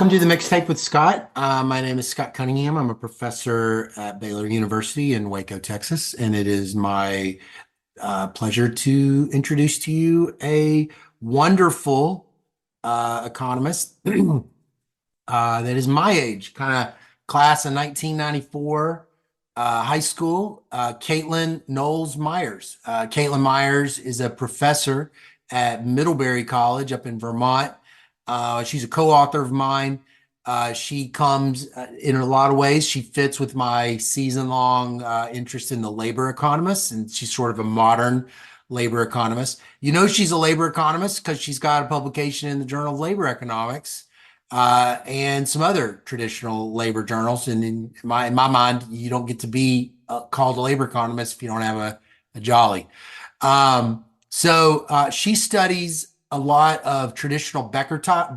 Welcome to the Mixtape with Scott. My name is Scott Cunningham. I'm a professor at Baylor University in Waco, Texas, and it is my pleasure to introduce to you a wonderful economist that is my age, kind of class of 1994, high school, Caitlin Knowles Myers. Caitlin Myers is a professor at Middlebury College up in Vermont. She's a co-author of mine. She comes in a lot of ways. She fits with my season-long interest in the labor economists, and she's sort of a modern labor economist. You know she's a labor economist because she's got a publication in the Journal of Labor Economics and some other traditional labor journals. And in my mind, you don't get to be called a labor economist if you don't have a jolly. So she studies a lot of traditional Becker type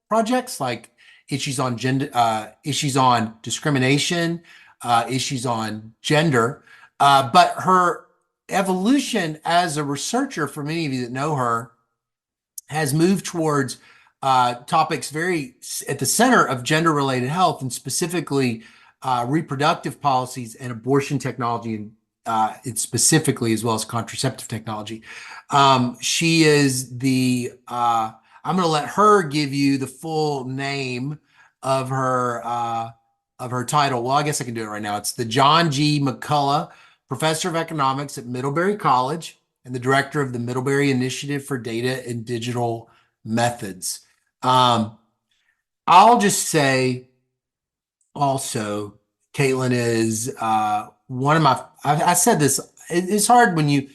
projects, like issues on gender, issues on discrimination, issues on gender. But her evolution as a researcher, for many of you that know her, has moved towards topics very at the center of gender-related health, and specifically reproductive policies and abortion technology, and it's specifically as well as contraceptive technology. She is I'm going to let her give you the full name of her title. Well, I guess I can do it right now. It's the John G. McCullough Professor of Economics at Middlebury College and the director of the Middlebury Initiative for Data and Digital Methods. I'll just say also, Caitlin is one of my, I said this, it's hard when you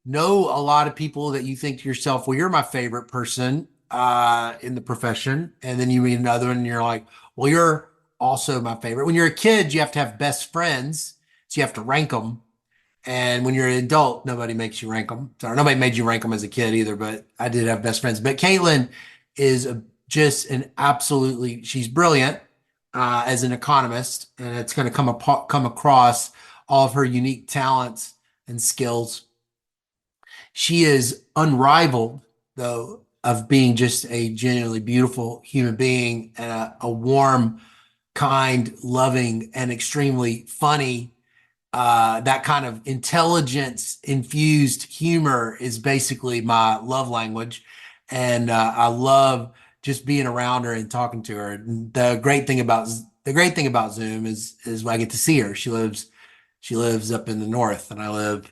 know a lot of people that you think to yourself, well, you're my favorite person in the profession. And then you meet another one and you're like, well, you're also my favorite. When you're a kid, you have to have best friends. So you have to rank them. And when you're an adult, nobody makes you rank them. Sorry, nobody made you rank them as a kid either, but I did have best friends. But Caitlin is just an absolutely, she's brilliant as an economist, and it's going to come across all of her unique talents and skills. She is unrivaled, though, of being just a genuinely beautiful human being and a warm, kind, loving, and extremely funny. That kind of intelligence-infused humor is basically my love language, and I love just being around her and talking to her. And the great thing about Zoom is I get to see her. She lives up in the north, and I live,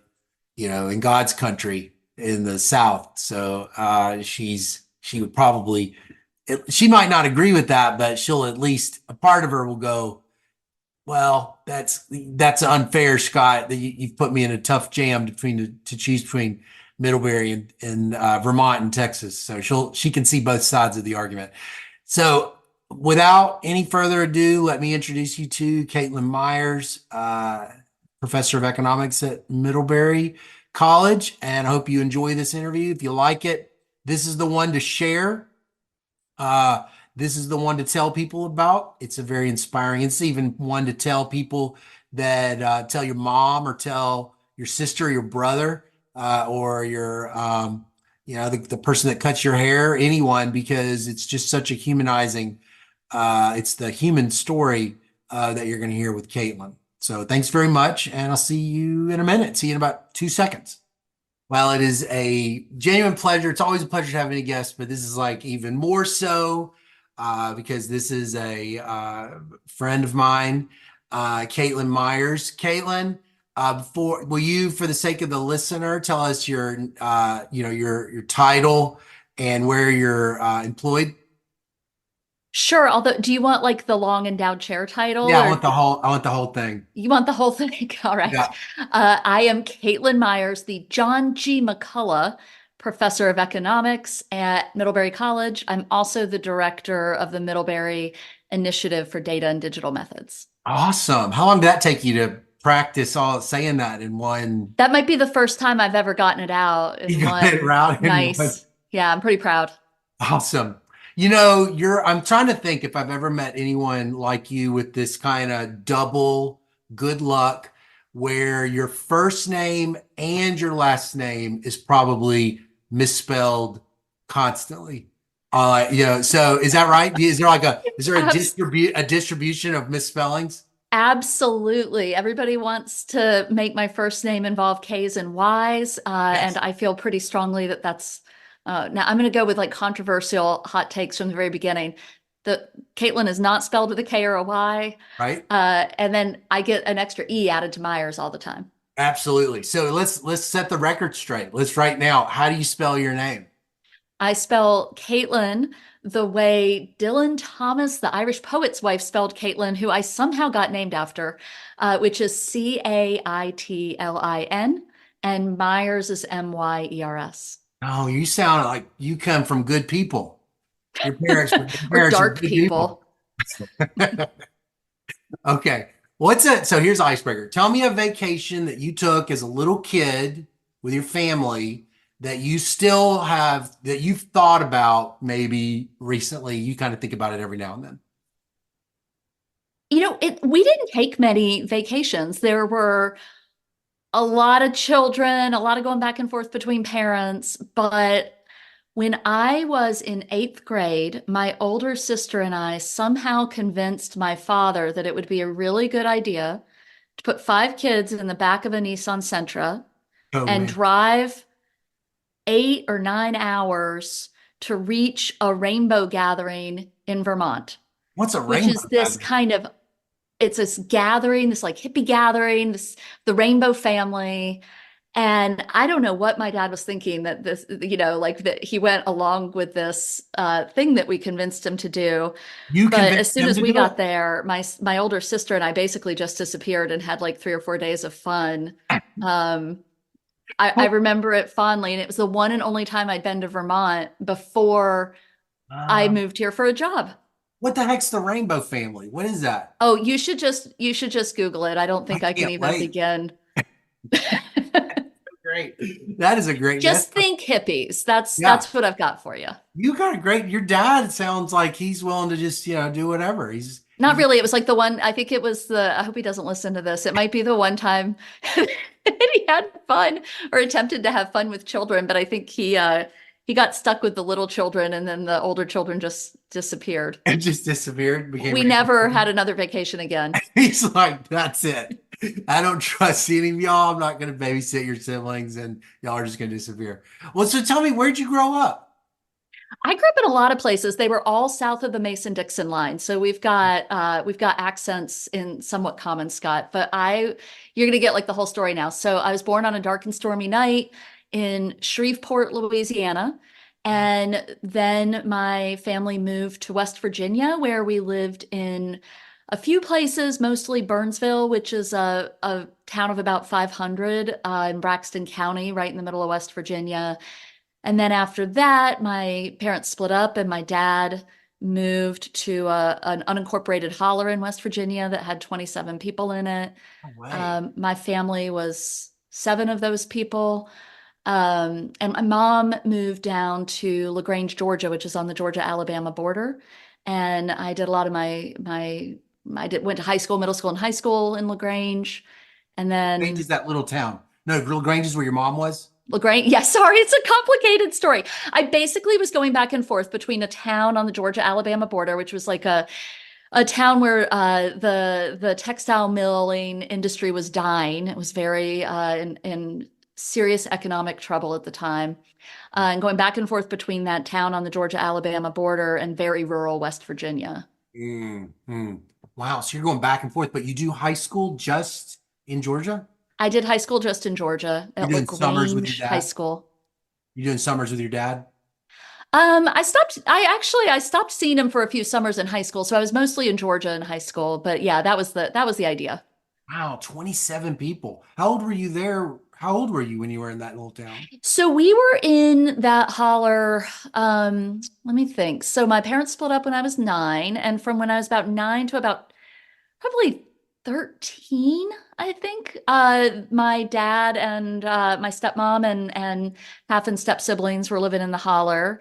in God's country in the South. So she would probably, she might not agree with that, but she'll at least, a part of her will go, well, that's unfair, Scott, that you've put me in a tough jam to choose between Middlebury and Vermont and Texas. So she can see both sides of the argument. So without any further ado, let me introduce you to Caitlin Myers, Professor of Economics at Middlebury College, and I hope you enjoy this interview. If you like it, this is the one to share. This is the one to tell people about. It's a very inspiring. It's even one to tell people that tell your mom or tell your sister, or your brother, or your the person that cuts your hair, anyone, because it's just such a humanizing. It's the human story that you're going to hear with Caitlin. So thanks very much, and I'll see you in a minute. See you in about 2 seconds. Well, it is a genuine pleasure. It's always a pleasure to have any guests, but this is like even more so because this is a friend of mine, Caitlin Myers. Caitlin, will you, for the sake of the listener, tell us your title and where you're employed? Sure. Although, do you want like the long endowed chair title, Yeah, or I want the whole thing. you want the whole thing? All right. Yeah. I am Caitlin Myers, the John G. McCullough Professor of Economics at Middlebury College. I'm also the director of the Middlebury Initiative for Data and Digital Methods. Awesome. How long did that take you to practice all saying that in one? That might be the first time I've ever gotten it out in You got it one. right in one. Nice. Yeah, I'm pretty proud. Awesome. I'm trying to think if I've ever met anyone like you with this kind of double good luck where your first name and your last name is probably misspelled constantly. So is that right? Is there like Abs- a distribution of misspellings? Absolutely. Everybody wants to make my first name involve K's and Y's, and Yes. I feel pretty strongly that that's now I'm going to go with like controversial hot takes from the very beginning. The Caitlin is not spelled with a K or a Y, Right? and then I get an extra E added to Myers all the time. Absolutely. So let's set the record straight. Let's right now. How do you spell your name? I spell Caitlin the way Dylan Thomas, the Irish poet's wife, spelled Caitlin, who I somehow got named after, which is Caitlin, and Myers is Myers. Oh, you sound like you come from good people. Your Or parents are dark good people. people. Okay. What's it? So here's the icebreaker. Tell me a vacation that you took as a little kid with your family that you still have, that you've thought about maybe recently. You kind of think about it every now and then. We didn't take many vacations. There were a lot of children, a lot of going back and forth between parents. But when I was in eighth grade, my older sister and I somehow convinced my father that it would be a really good idea to put five kids in the back of a Nissan Sentra Oh and man. drive 8 or 9 hours to reach a rainbow gathering in Vermont, What's a which is rainbow this gathering? kind of it's this gathering, this like hippie gathering, the rainbow family. And I don't know what my dad was thinking that this, like that he went along with this thing that we convinced him to do. You But as convinced soon them as to we do got it? there, my older sister and I basically just disappeared and had like 3 or 4 days of fun. Um, I What, remember it fondly, and it was the one and only time I'd been to Vermont before I uh, moved here for a job. what the heck's the rainbow family? What is that? Oh, you should just Google it. I don't I think I can can't even wait. begin. Great. That is a great, Just think hippies. That's yeah. that's what I've got for you. You got a great, your dad sounds like he's willing to just, do whatever. Not really. It was like the one, I think it was I hope he doesn't listen to this. It might be the one time he had fun or attempted to have fun with children, but I think he got stuck with the little children and then the older children just disappeared. it just disappeared, became We rainbow. never had another vacation again. He's like, that's it. I don't trust any of y'all. I'm not going to babysit your siblings and y'all are just going to disappear. Well, so tell me, where'd you grow up? I grew up in a lot of places. They were all south of the Mason-Dixon line. So we've got accents in somewhat common Scott, but you're gonna get like the whole story now. So I was born on a dark and stormy night in Shreveport, Louisiana. And then my family moved to West Virginia, where we lived in a few places, mostly Burnsville, which is a town of about 500 in Braxton County, right in the middle of West Virginia. And then after that, my parents split up, and my dad moved to an unincorporated holler in West Virginia that had 27 people in it. No way. My family was seven of those people. And my mom moved down to LaGrange, Georgia, which is on the Georgia-Alabama border. And I did a lot of went to high school, middle school, and high school in LaGrange. And Grange is then that little town. No, Real Grange is where your mom was. LaGrange, yeah, sorry, it's a complicated story. I basically was going back and forth between a town on the Georgia-Alabama border, which was like a town where the textile milling industry was dying. It was very in serious economic trouble at the time. And going back and forth between that town on the Georgia-Alabama border and very rural West Virginia. Mm. Wow. So you're going back and forth, but you do high school just in Georgia? I did high school just in Georgia You're at doing summers with your LaGrange High dad? School. You're doing summers with your dad? I stopped seeing him for a few summers in high school, so I was mostly in Georgia in high school. But yeah, that was the idea. Wow, 27 people. How old were you there? How old were you when you were in that little town? So we were in that holler, let me think. So my parents split up when I was 9, and from when I was about 9 to about probably 13, I think, my dad and my stepmom and half and step siblings were living in the holler.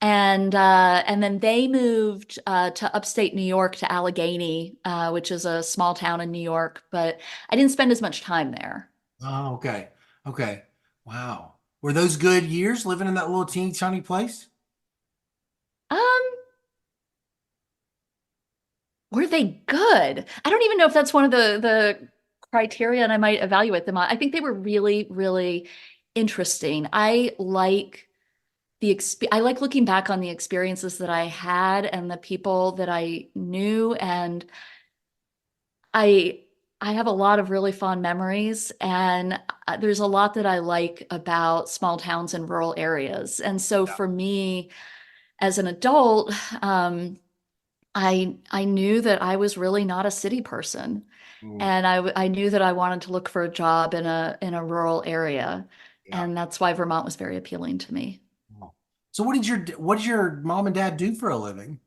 And then they moved to upstate New York to Allegheny, which is a small town in New York, but I didn't spend as much time there. Oh, okay. Okay. Wow. Were those good years living in that little teeny tiny place? Um, were they good? I don't even know if that's one of the criteria and I might evaluate them on. I think they were really, really interesting. I like looking back on the experiences that I had and the people that I knew, and I I have a lot of really fond memories, and there's a lot that I like about small towns and rural areas. And so Yeah. for me as an adult, I knew that I was really not a city person, Mm, and I knew that I wanted to look for a job in a rural area, yeah. and that's why Vermont was very appealing to me. So what did your mom and dad do for a living?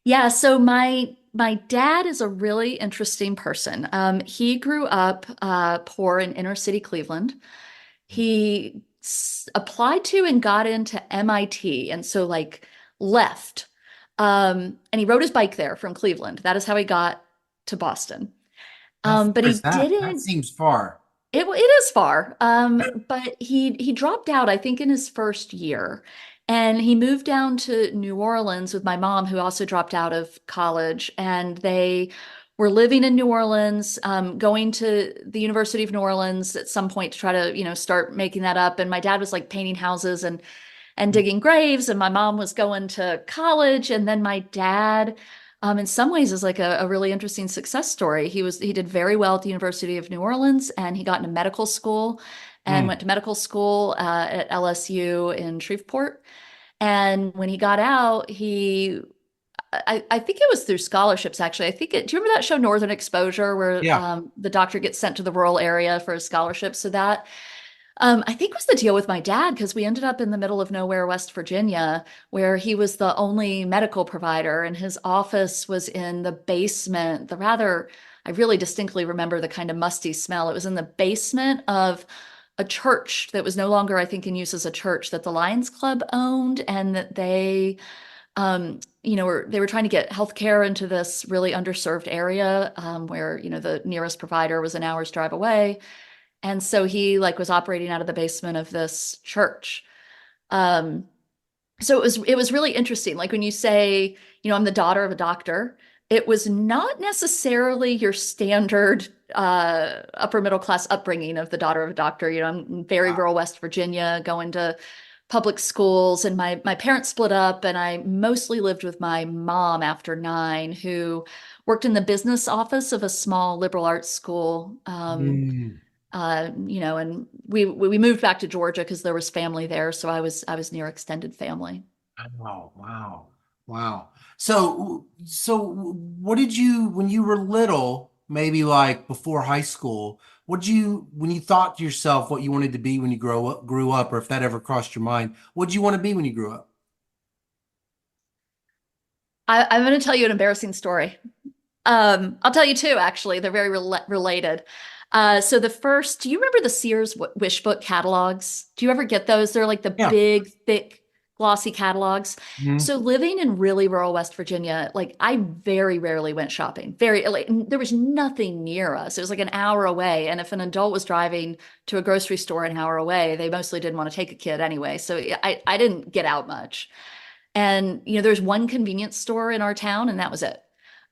Yeah, so my dad is a really interesting person. He grew up poor in inner city Cleveland. He applied to and got into MIT, and so like left. And he rode his bike there from Cleveland. That is how he got to Boston. How far But he is that? That didn't. seems far. It is far, but he dropped out, I think, in his first year, and he moved down to New Orleans with my mom, who also dropped out of college, and they were living in New Orleans, going to the University of New Orleans at some point to try to, start making that up. And my dad was like painting houses and digging graves, and my mom was going to college, and then my dad in some ways is like a really interesting success story. He did very well at the University of New Orleans, and he got into medical school and Mm, went to medical school at LSU in Shreveport. And when he got out, I think it was through scholarships, actually. Do you remember that show Northern Exposure, where yeah. the doctor gets sent to the rural area for a scholarship? So that I think was the deal with my dad, because we ended up in the middle of nowhere, West Virginia, where he was the only medical provider, and his office was in the basement. I really distinctly remember the kind of musty smell. It was in the basement of a church that was no longer, I think, in use as a church that the Lions Club owned, and that they were trying to get healthcare into this really underserved area, where, the nearest provider was an hour's drive away. And so he like was operating out of the basement of this church. Um, so it was really interesting. Like when you say, I'm the daughter of a doctor, it was not necessarily your standard upper middle class upbringing of the daughter of a doctor. I'm in very Wow. rural West Virginia, going to public schools, and my parents split up, and I mostly lived with my mom after 9, who worked in the business office of a small liberal arts school. Mm. And we moved back to Georgia because there was family there, so I was near extended family. Wow, wow, wow. So what did you, when you were little, maybe like before high school, when you thought to yourself what you wanted to be when you grew up, or if that ever crossed your mind, what did you want to be when you grew up? I'm going to tell you an embarrassing story. I'll tell you two, actually. They're very related. So do you remember the Sears Wish Book catalogs? Do you ever get those? They're like the Yeah. big, thick, glossy catalogs. Mhm. So living in really rural West Virginia, like I very rarely went shopping. Very, like, there was nothing near us. It was like an hour away. And if an adult was driving to a grocery store an hour away, they mostly didn't want to take a kid anyway. So I didn't get out much. And, there's one convenience store in our town, and that was it.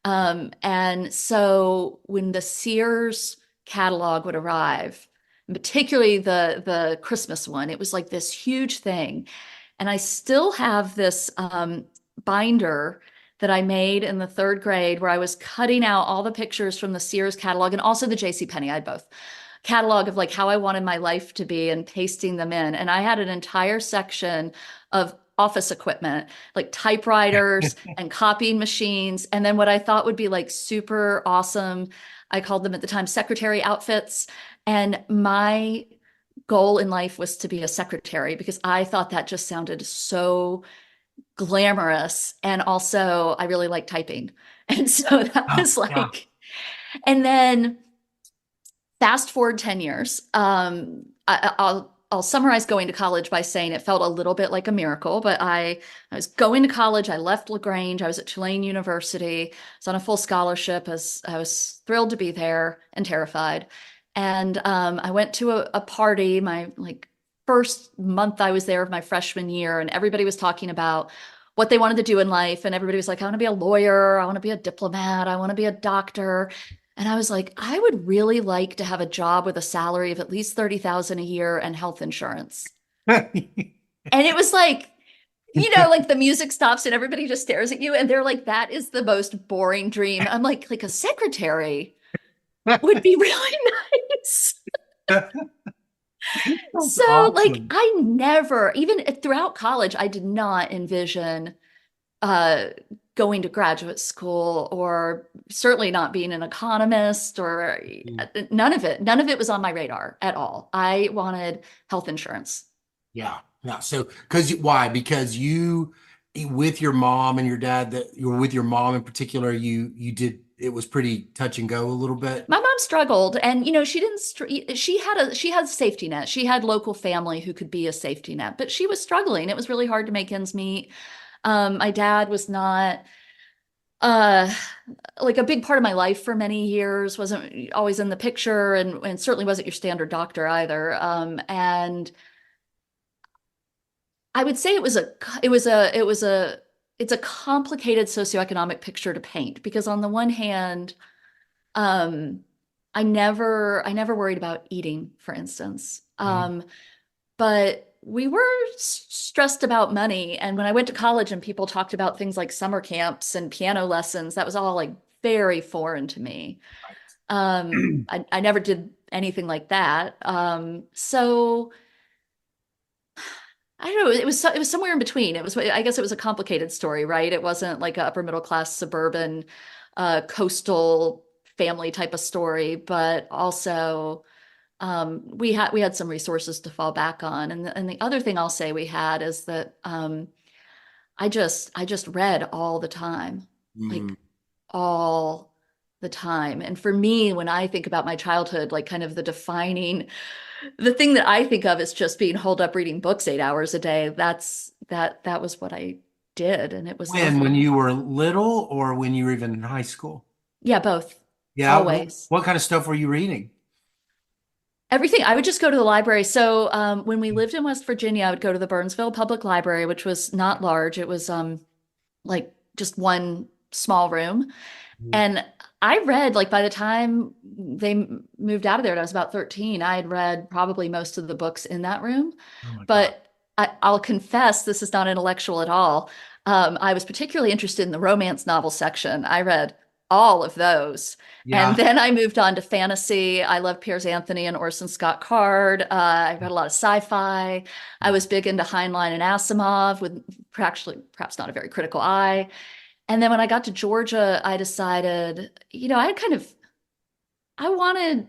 And so when the Sears catalog would arrive, particularly the Christmas one, it was like this huge thing. And I still have this binder that I made in the third grade, where I was cutting out all the pictures from the Sears catalog and also the J.C. Penney. I had both catalog of like how I wanted my life to be and pasting them in. And I had an entire section of office equipment, like typewriters and copying machines. And then what I thought would be like super awesome, I called them at the time secretary outfits. And my goal in life was to be a secretary, because I thought that just sounded so glamorous. And also, I really like typing. And so that Oh, was yeah. like, and then fast forward 10 years. I'll summarize going to college by saying it felt a little bit like a miracle, but I was going to college. I left LaGrange. I was at Tulane University. I was on a full scholarship. I was thrilled to be there and terrified. And I went to a party, my like first month I was there of my freshman year, and everybody was talking about what they wanted to do in life. And everybody was like, I want to be a lawyer. I want to be a diplomat. I want to be a doctor. And I was like, I would really like to have a job with a salary of at least 30,000 a year and health insurance. And it was like, like the music stops and everybody just stares at you and they're like, that is the most boring dream. I'm like a secretary would be really nice. That's So like awesome. I never, even throughout college, I did not envision uh going to graduate school or certainly not being an economist or none of it. None of it was on my radar at all. I wanted health insurance. Yeah. Yeah. So, why? Because with your mom and your dad, that you were with your mom in particular, you did, it was pretty touch and go a little bit. My mom struggled and she didn't she had a safety net. She had local family who could be a safety net, but she was struggling. It was really hard to make ends meet. My dad was not uh like a big part of my life for many years, wasn't always in the picture and certainly wasn't your standard doctor either. And I would say it's a complicated socioeconomic picture to paint because on the one hand, um, I never worried about eating, for instance. Mhm. But we were stressed about money. And when I went to college and people talked about things like summer camps and piano lessons, that was all like very foreign to me. I never did anything like that. So I don't know. It was somewhere in between. I guess it was a complicated story, right? It wasn't like a upper middle class suburban coastal family type of story, but also we had some resources to fall back on. And the other thing I'll say we had is that I just read all the time, Mm. like all the time. And for me, when I think about my childhood, like kind of the thing that I think of is just being holed up reading books 8 hours a day. That was what I did, and it was When lovely. you were little or when you were even in high school? Yeah, both, Yeah. always. What kind of stuff were you reading? Everything. I would just go to the library. So when we lived in West Virginia, I would go to the Burnsville Public Library, which was not large. It was like just one small room. Mhm. And I read, like, by the time they moved out of there, and I was about 13, I had read probably most of the books in that room. Oh my God. But I'll confess, this is not intellectual at all. I was particularly interested in the romance novel section. I read all of those. And Yeah. then I moved on to fantasy. I love Piers Anthony and Orson Scott Card. I read a lot of sci-fi. I was big into Heinlein and Asimov with perhaps not a very critical eye. And then when I got to Georgia, I decided, I kind of I wanted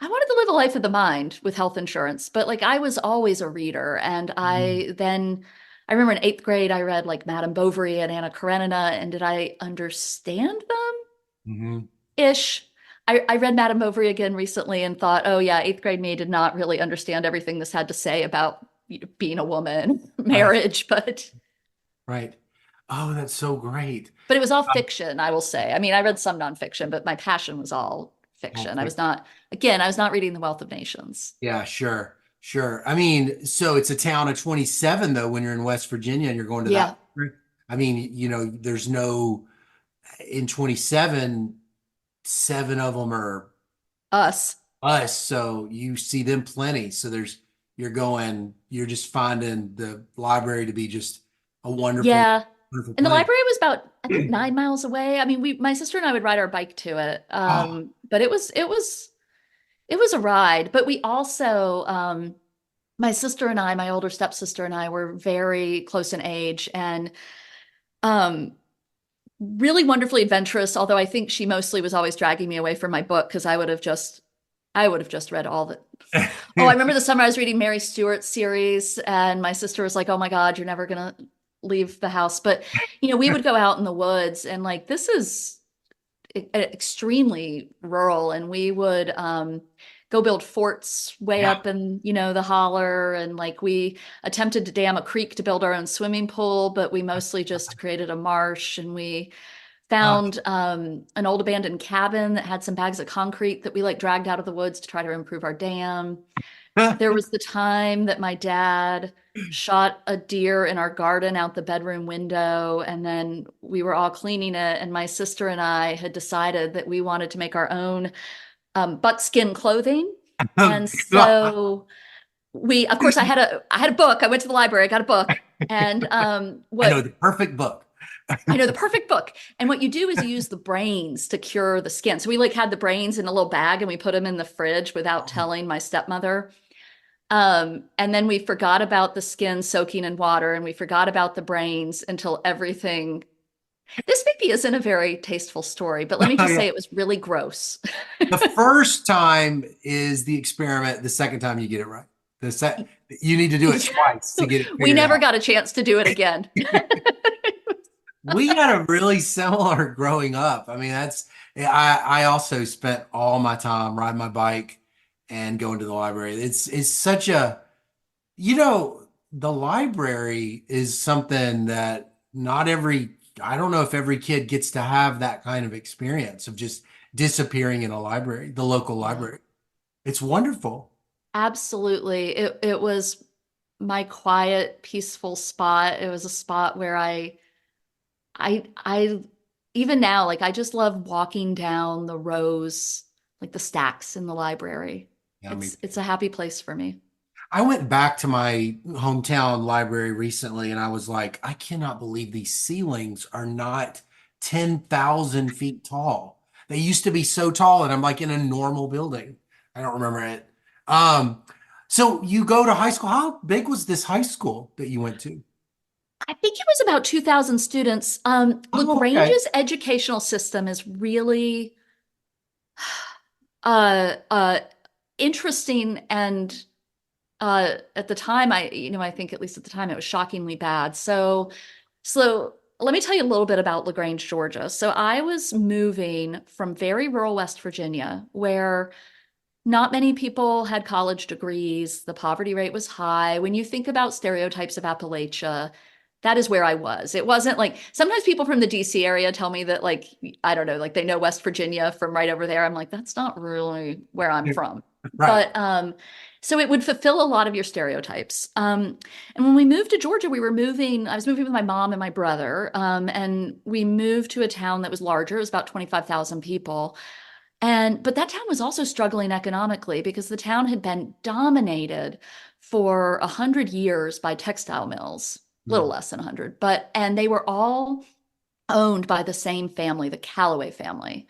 I wanted to live a life of the mind with health insurance, but like I was always a reader. And Mhm. I remember in eighth grade, I read like Madame Bovary and Anna Karenina. And did I understand them? Mhm. Ish. I read Madame Bovary again recently and thought, oh yeah, eighth grade me did not really understand everything this had to say about being a woman, Right. marriage, Right. Oh, that's so great. but it was all Um, fiction, I will say. I mean, I read some nonfiction, but my passion was all oh, fiction. I was not reading The Wealth of Nations. yeah, sure. Sure. I mean, so it's a town of 27 though when you're in West Virginia and you're going to that. Yeah, I mean, there's no in 27, seven of them are us. us, so you see them plenty. So you're just finding the library to be just a wonderful, Yeah. wonderful And the place. library was about, I think, 9 miles away. I mean, my sister and I would ride our bike to it. Oh, But it was a ride. But we also, my sister and I, my older stepsister and I were very close in age and um, really wonderfully adventurous. Although I think she mostly was always dragging me away from my book because I would have just read all the. Oh, I remember the summer I was reading Mary Stewart's series, and my sister was like, "Oh my God, you're never gonna leave the house." But we would go out in the woods, and like this is extremely rural, and we would go build forts way yeah. up in the holler, and like we attempted to dam a creek to build our own swimming pool, but we mostly just created a marsh, and we Oh, found an old abandoned cabin that had some bags of concrete that we like dragged out of the woods to try to improve our dam. There was the time that my dad shot a deer in our garden out the bedroom window, and then we were all cleaning it, and my sister and I had decided that we wanted to make our own buckskin clothing. Oh, And God. so we, of course, I had a book. I went to the library, I got a book, and I know what the perfect book. I know the perfect book. And what you do is you use the brains to cure the skin. So we like had the brains in a little bag and we put them in the fridge without telling my stepmother. And then we forgot about the skin soaking in water and we forgot about the brains until everything. This maybe isn't a very tasteful story, but let me Oh, just yeah. say it was really gross. The first time is the experiment. The second time you get it right. You need to do it twice to get it We figured never out. got a chance to do it again. We had a really similar growing up. I mean, I also spent all my time riding my bike and going to the library. It's such a, the library is something that not every, I don't know if every kid gets to have that kind of experience of just disappearing in a library, the local Yeah, library. It's wonderful. absolutely. It was my quiet, peaceful spot. It was a spot where I even now, like I just love walking down the rows, like the stacks in the library. Yeah, It's a happy place for me. I went back to my hometown library recently and I was like, I cannot believe these ceilings are not 10,000 feet tall. They used to be so tall, and I'm like in a normal building. I don't remember it. Um, so you go to high school. How big was this high school that you went to? I think it was about 2,000 students. Oh, okay. LaGrange's educational system is really uh, uh, interesting and at the time I think at least at the time it was shockingly bad. So let me tell you a little bit about LaGrange, Georgia. So I was moving from very rural West Virginia where not many people had college degrees. The poverty rate was high. When you think about stereotypes of Appalachia, that is where I was. It wasn't like sometimes people from the DC area tell me that, like, I don't know, like they know West Virginia from right over there. I'm like, that's not really where I'm from. Right. But so it would fulfill a lot of your stereotypes. And when we moved to Georgia, I was moving with my mom and my brother. And we moved to a town that was larger. It was about 25,000 people. But that town was also struggling economically because the town had been dominated for 100 years by textile mills, a little Mm. less than 100, and they were all owned by the same family, the Callaway family.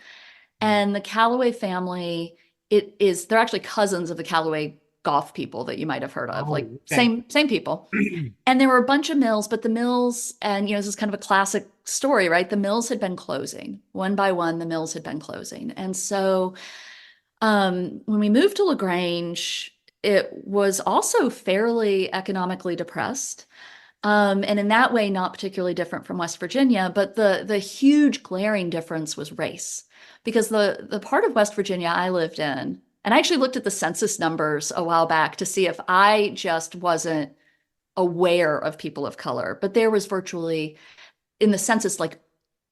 Mm. And the Callaway family, they're actually cousins of the Callaway golf people that you might have heard of, like Oh, okay. same people. And there were a bunch of mills, but the mills, and this is kind of a classic story, right? The mills had been closing one by one, the mills had been closing. And so when we moved to LaGrange, it was also fairly economically depressed. And in that way, not particularly different from West Virginia, but the huge glaring difference was race. Because the part of West Virginia I lived in, and I actually looked at the census numbers a while back to see if I just wasn't aware of people of color, but there was virtually in the census, like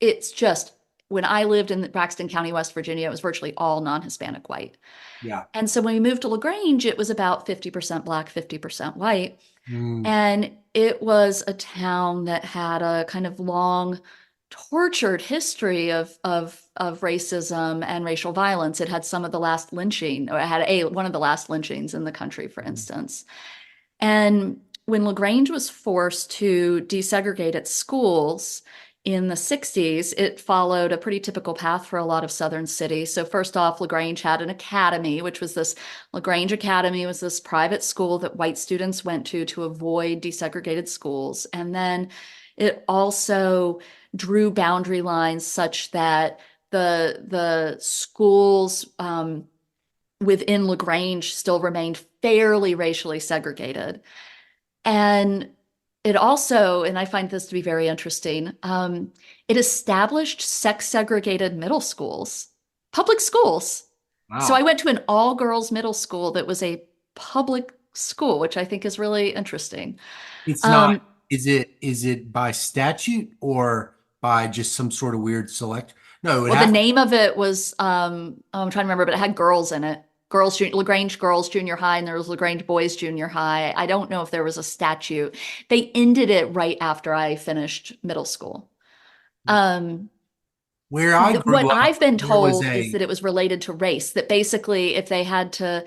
it's just when I lived in Braxton County, West Virginia, it was virtually all non-Hispanic white. Yeah. And so when we moved to LaGrange, it was about 50% Black, 50% white. Mm. And it was a town that had a kind of long, tortured history of racism and racial violence. It had some of the last lynching, or it had one of the last lynchings in the country, for instance. And when LaGrange was forced to desegregate its schools in the 60s, it followed a pretty typical path for a lot of southern cities. So first off, LaGrange had an academy, which was this LaGrange Academy was this private school that white students went to avoid desegregated schools. And then it also drew boundary lines such that the schools within LaGrange still remained fairly racially segregated. And it also, and I find this to be very interesting, it established sex segregated middle schools, public schools. So I Wow. went to an all girls middle school that was a public school, which I think is really interesting. It's not, Um, is it by statute or by just some sort of weird select? No, it would well, the have to. name of it was, oh, I'm trying to remember, but it had girls in it. LaGrange Girls Junior High and there was LaGrange Boys Junior High. I don't know if there was a statute. They ended it right after I finished middle school. Um, Where I what grew up, I've been there was told is a that it was related to race, that basically if they had to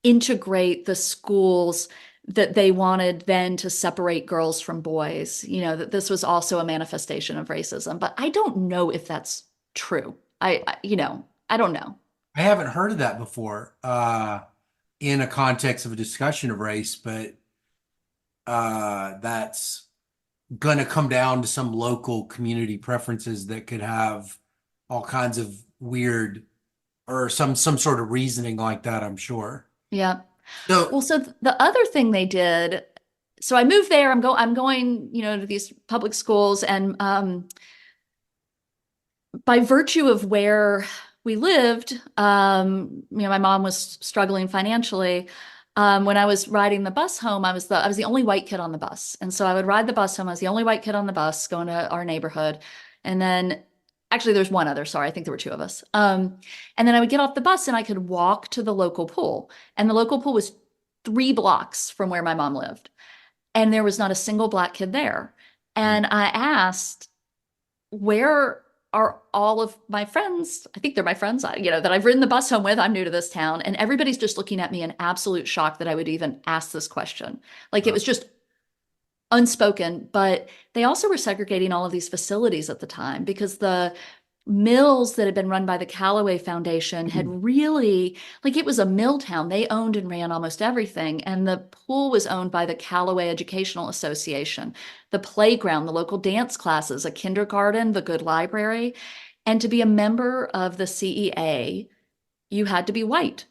integrate the schools, that they wanted then to separate girls from boys, that this was also a manifestation of racism. But I don't know if that's true. I don't know. I haven't heard of that before, in a context of a discussion of race, but that's going to come down to some local community preferences that could have all kinds of weird or some sort of reasoning like that, I'm sure. Yeah. So, Well, so the other thing they did, so I moved there. I'm going, to these public schools, and by virtue of where we lived, my mom was struggling financially. When I was riding the bus home, I was the only white kid on the bus, and so I would ride the bus home. I was the only white kid on the bus going to our neighborhood, and then actually there's one other. Sorry, I think there were two of us. And then I would get off the bus and I could walk to the local pool, and the local pool was 3 blocks from where my mom lived, and there was not a single black kid there. And I asked, where are all of my friends? I think they're my friends, that I've ridden the bus home with. I'm new to this town. And everybody's just looking at me in absolute shock that I would even ask this question. Like it was just unspoken. But they also were segregating all of these facilities at the time because the mills that had been run by the Callaway Foundation had really, like, it was a mill town. They owned and ran almost everything. And the pool was owned by the Callaway Educational Association, the playground, the local dance classes, a kindergarten, the good library. And to be a member of the CEA, you had to be white.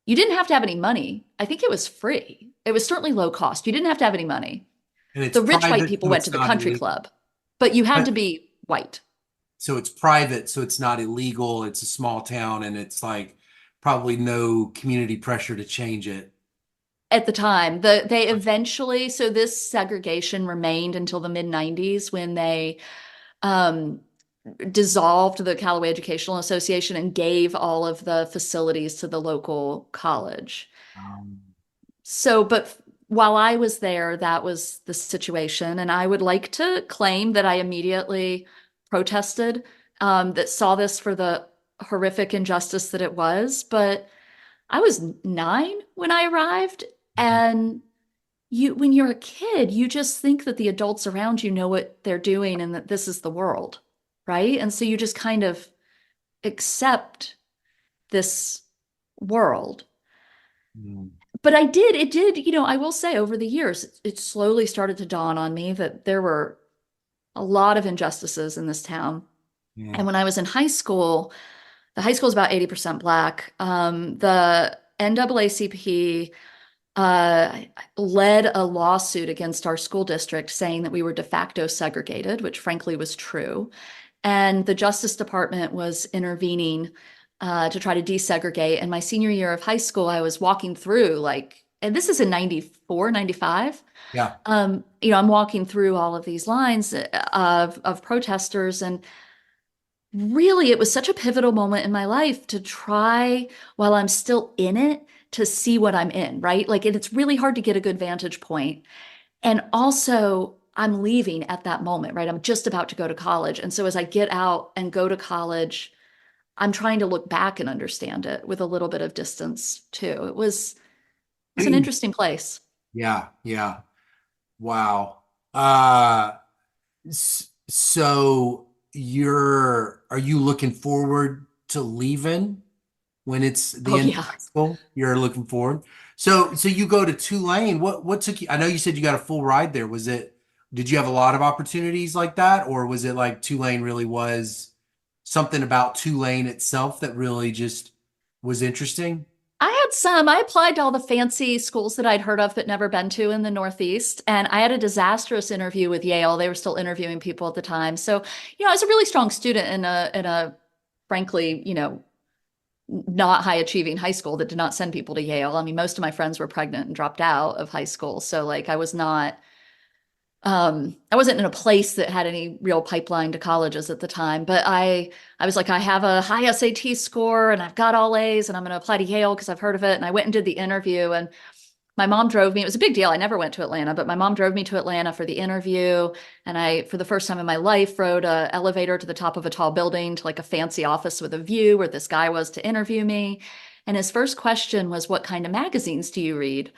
You didn't have to have any money. I think it was free. It was certainly low cost. You didn't have to have any money. and it's The rich white private, people so went to it's the not country illegal. club, but you had to But be white. so it's private, so it's not illegal. It's a small town, and it's like probably no community pressure to change it. At the time. They eventually, so this segregation remained until the mid 90s when they um, dissolved the Callaway Educational Association and gave all of the facilities to the local college. Um, So, but while I was there, that was the situation. And I would like to claim that I immediately protested, that saw this for the horrific injustice that it was. But I was 9 when I arrived, and when you're a kid, you just think that the adults around you know what they're doing and that this is the world, right? And so you just kind of accept this world. mm, But it did, I will say over the years, it slowly started to dawn on me that there were a lot of injustices in this town. yeah. And when I was in high school, the high school is about 80% Black. The NAACP led a lawsuit against our school district saying that we were de facto segregated, which frankly was true. And the Justice Department was intervening to try to desegregate. And my senior year of high school, I was walking through and this is in 94, 95. Yeah. I'm walking through all of these lines of protesters, and really it was such a pivotal moment in my life to try, while I'm still in it, to see what I'm in, right? Like it's really hard to get a good vantage point. And also, I'm leaving at that moment, right? I'm just about to go to college. And so as I get out and go to college, I'm trying to look back and understand it with a little bit of distance too. It was an interesting place. Yeah, yeah. Wow. So are you looking forward to leaving when it's the Oh end of yeah. high school? You're looking forward. So you go to Tulane. What took you? I know you said you got a full ride there. Did you have a lot of opportunities like that, or was it like Tulane really was something about Tulane itself that really just was interesting? I applied to all the fancy schools that I'd heard of but never been to in the Northeast. And I had a disastrous interview with Yale. They were still interviewing people at the time. So, I was a really strong student in a frankly, not high achieving high school that did not send people to Yale. I mean, most of my friends were pregnant and dropped out of high school. So like I was not I wasn't in a place that had any real pipeline to colleges at the time, but I was like, I have a high SAT score and I've got all A's and I'm going to apply to Yale because I've heard of it. And I went and did the interview, and my mom drove me. It was a big deal. I never went to Atlanta, but my mom drove me to Atlanta for the interview. And I, for the first time in my life, rode an elevator to the top of a tall building to like a fancy office with a view where this guy was to interview me. And his first question was, "What kind of magazines do you read?"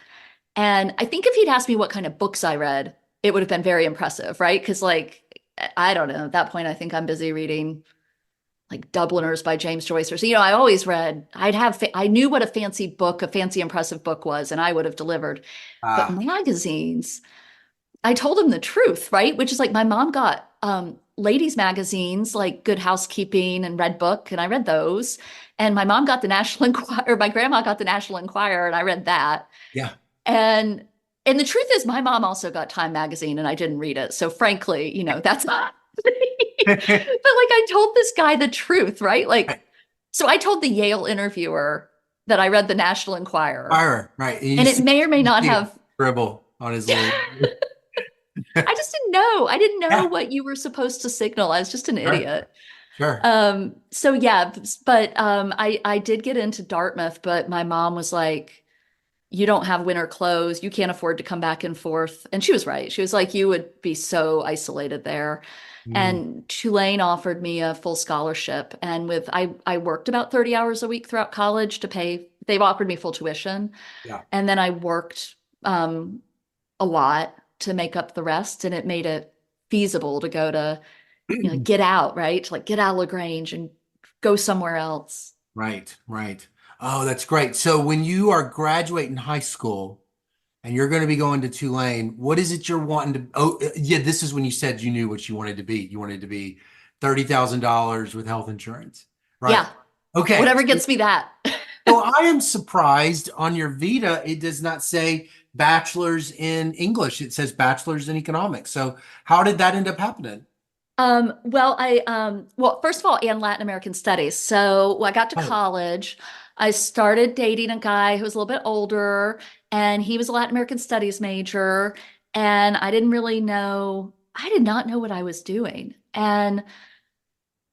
And I think if he'd asked me what kind of books I read, it would have been very impressive, right? Because, like, I don't know, at that point, I think I'm busy reading like Dubliners by James Joyce, or so, I always read, I knew what a fancy book, a fancy, impressive book was, and I would have delivered. But Ah, magazines, I told him the truth, right? Which is like my mom got ladies' magazines like Good Housekeeping and Red Book, and I read those. And my mom got the National Enquirer, my grandma got the National Enquirer, and I read that. yeah. And and the truth is my mom also got Time magazine and I didn't read it. So frankly, that's not but like I told this guy the truth, right? Like, so I told the Yale interviewer that I read the National Enquirer, Fire, right. You and it see, may or may you not see a have. scribble on his little. I just didn't know. I didn't know Yeah, what you were supposed to signal. I was just an sure, idiot. sure. So yeah, but I did get into Dartmouth, but my mom was like, "You don't have winter clothes. You can't afford to come back and forth." And she was right. She was like, "You would be so isolated there." Mm, And Tulane offered me a full scholarship. And I worked about 30 hours a week throughout college to pay, they've offered me full tuition. yeah. And then I worked a lot to make up the rest. And it made it feasible to go to, get out, right? To like get out of LaGrange and go somewhere else. Right, right. Oh, that's great. So when you are graduating high school and you're going to be going to Tulane, what is it you're wanting to? Oh, yeah, this is when you said you knew what you wanted to be. You wanted to be $30,000 with health insurance, right? Yeah, Okay. whatever gets me that. So I am surprised on your Vita, it does not say bachelor's in English. It says bachelor's in economics. So how did that end up happening? Well, first of all, and Latin American studies. So when I got to Oh, college, I started dating a guy who was a little bit older, and he was a Latin American studies major, and I did not know what I was doing. And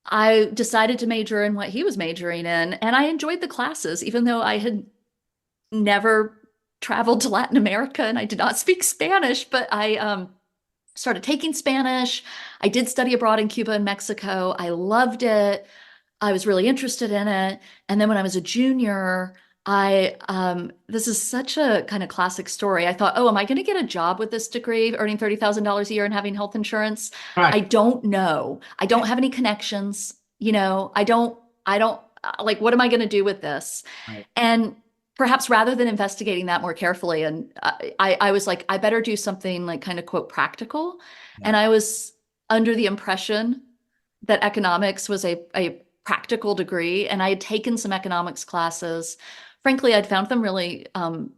I decided to major in what he was majoring in, and I enjoyed the classes, even though I had never traveled to Latin America and I did not speak Spanish, but I started taking Spanish. I did study abroad in Cuba and Mexico. I loved it. I was really interested in it. And then when I was a junior, this is such a kind of classic story. I thought, oh, am I going to get a job with this degree, earning $30,000 a year and having health insurance? I right. don't know. I don't have any connections. I don't, like, what am I going to do with this? Right. And perhaps rather than investigating that more carefully, and I was like, I better do something like kind of quote practical. Yeah. And I was under the impression that economics was a practical degree, and I had taken some economics classes. Frankly, I'd found them really, oh,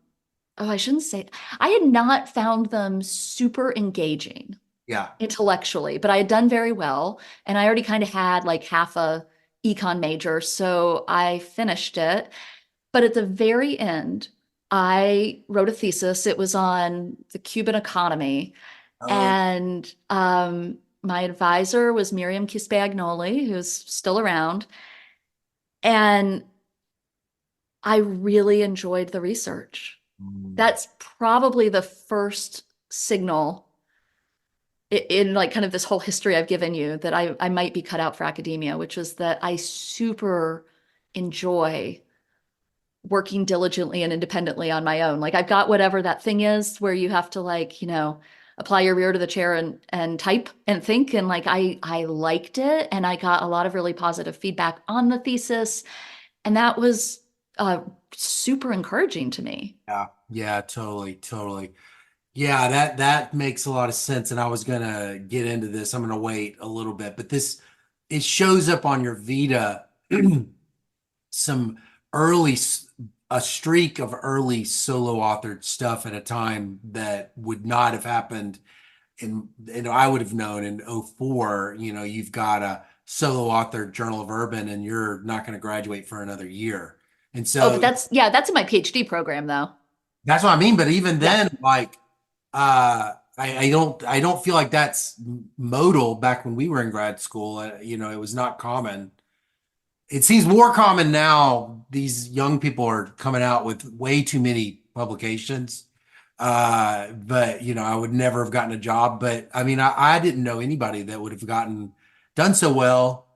I shouldn't say, I had not found them super engaging Yeah. intellectually, but I had done very well, and I already kind of had like half a econ major, so I finished it. But at the very end, I wrote a thesis. It was on the Cuban economy. Oh, And my advisor was Miriam Kispagnoli, who's still around. And I really enjoyed the research. mm, That's probably the first signal in like kind of this whole history I've given you that I might be cut out for academia, which is that I super enjoy working diligently and independently on my own. Like I've got whatever that thing is where you have to like, apply your ear to the chair and type and think. And like I liked it and I got a lot of really positive feedback on the thesis. And that was super encouraging to me. yeah. Yeah, totally, totally. Yeah, that makes a lot of sense. And I was gonna get into this. I'm gonna wait a little bit, but this it shows up on your Vita some early a streak of early solo authored stuff at a time that would not have happened in and I would have known in '04. You've got a solo author Journal of Urban and you're not going to graduate for another year. And Oh, but so that's in my PhD program though. that's what I mean. But even Yeah. then, like, I don't feel like that's modal back when we were in grad school. It was not common. It seems more common now. These young people are coming out with way too many publications. But I would never have gotten a job. But I mean, I didn't know anybody that would have done so well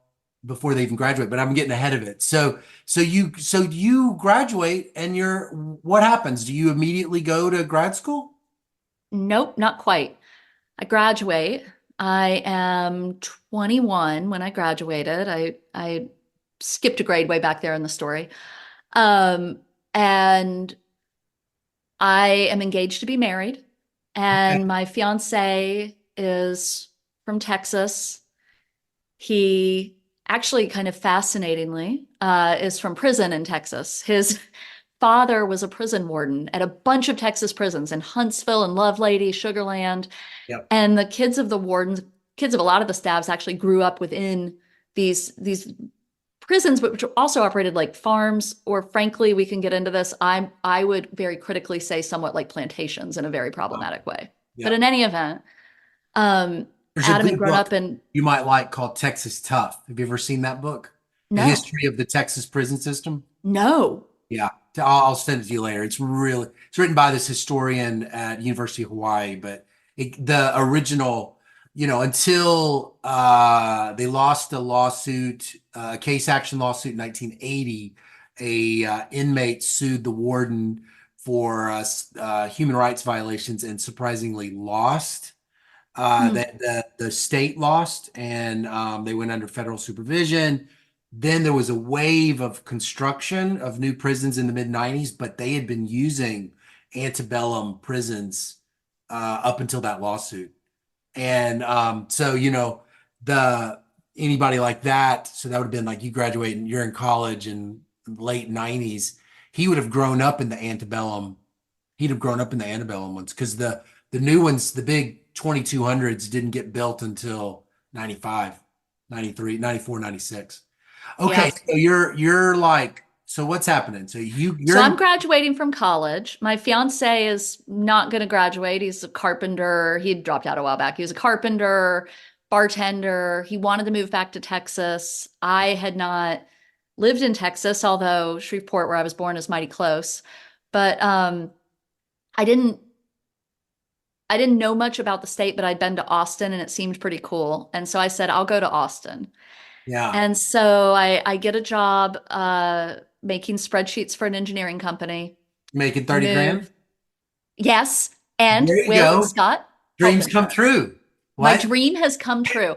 before they even graduate. But I'm getting ahead of it. So you graduate and what happens? Do you immediately go to grad school? Nope, not quite. I graduate. I am 21 when I graduated. I skipped a grade way back there in the story. And I am engaged to be married, Okay. and my fiance is from Texas. He actually, kind of fascinatingly, is from prison in Texas. His father was a prison warden at a bunch of Texas prisons in Huntsville and Lovelady, Sugar Land. Yep. And the kids of the wardens, kids of a lot of the staffs actually grew up within these prisons, which also operated like farms, or frankly, we can get into this. I would very critically say somewhat like plantations in a very problematic way. But Yep. in any event, um, There's a Adam had good grown book up in you might like called Texas Tough. Have you ever seen that book? A no, history of the Texas prison system? no. Yeah. I'll send it to you later. It's written by this historian at University of Hawaii, but the original, until they lost a lawsuit, a case action lawsuit in 1980, a inmate sued the warden for human rights violations and surprisingly lost. Hmm. That the state lost, and they went under federal supervision. Then there was a wave of construction of new prisons in the mid 90s, but they had been using antebellum prisons up until that lawsuit. And so, the anybody like that, so that would have been like you graduate and you're in college in the late 90s, he would have grown up in the antebellum. He'd have grown up in the antebellum ones because the new ones, the big 2200s didn't get built until 95, 93, 94, 96. Okay, Yeah. so you're like, so what's happening? So you're So I'm in, graduating from college. My fiance is not going to graduate. He's a carpenter. He dropped out a while back. He was a carpenter, bartender. He wanted to move back to Texas. I had not lived in Texas, although Shreveport, where I was born, is mighty close. But I didn't I didn't know much about the state, but I'd been to Austin and it seemed pretty cool. And so I said, I'll go to Austin. yeah, And so I get a job making spreadsheets for an engineering company, making 30 grand. move. Yes. And There you with go. Scott, health Dreams come insurance. true. My What? dream has come true.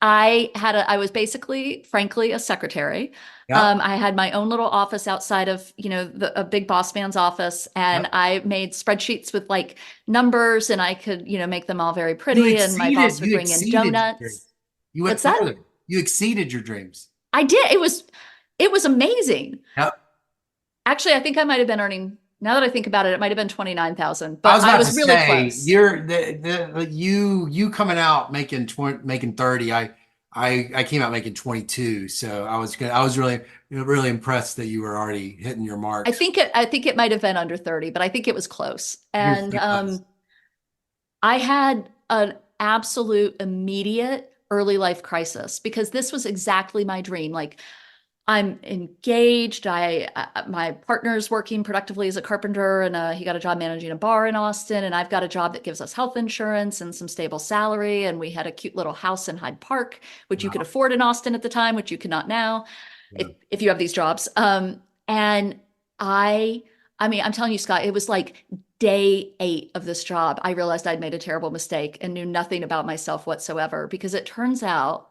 I was basically, frankly, a secretary. Yep, I had my own little office outside of, a big boss man's office, and yep. I made spreadsheets with like numbers, and I could, make them all very You pretty. And my exceeded, boss would you bring in exceeded your dreams. donuts. You went What's that? further. You exceeded your dreams. I did. It was amazing. Yep. Actually, I think I might have been earning, now that I think about it, it might have been 29,000, I but was I about to was really say close. you're you coming out making 20, making 30. I came out making 22, so I was really impressed that you were already hitting your marks. I think it might have been under 30, but I think it was close. You're And so close. I had an absolute immediate early life crisis because this was exactly my dream. Like, I'm engaged. My partner's working productively as a carpenter, and he got a job managing a bar in Austin, and I've got a job that gives us health insurance and some stable salary, and we had a cute little house in Hyde Park, which you could Wow. afford in Austin at the time, which you cannot now, Yeah. if you have these jobs. And I, I mean, I'm telling you, Scott, it was like day 8 of this job. I realized I'd made a terrible mistake and knew nothing about myself whatsoever, because it turns out,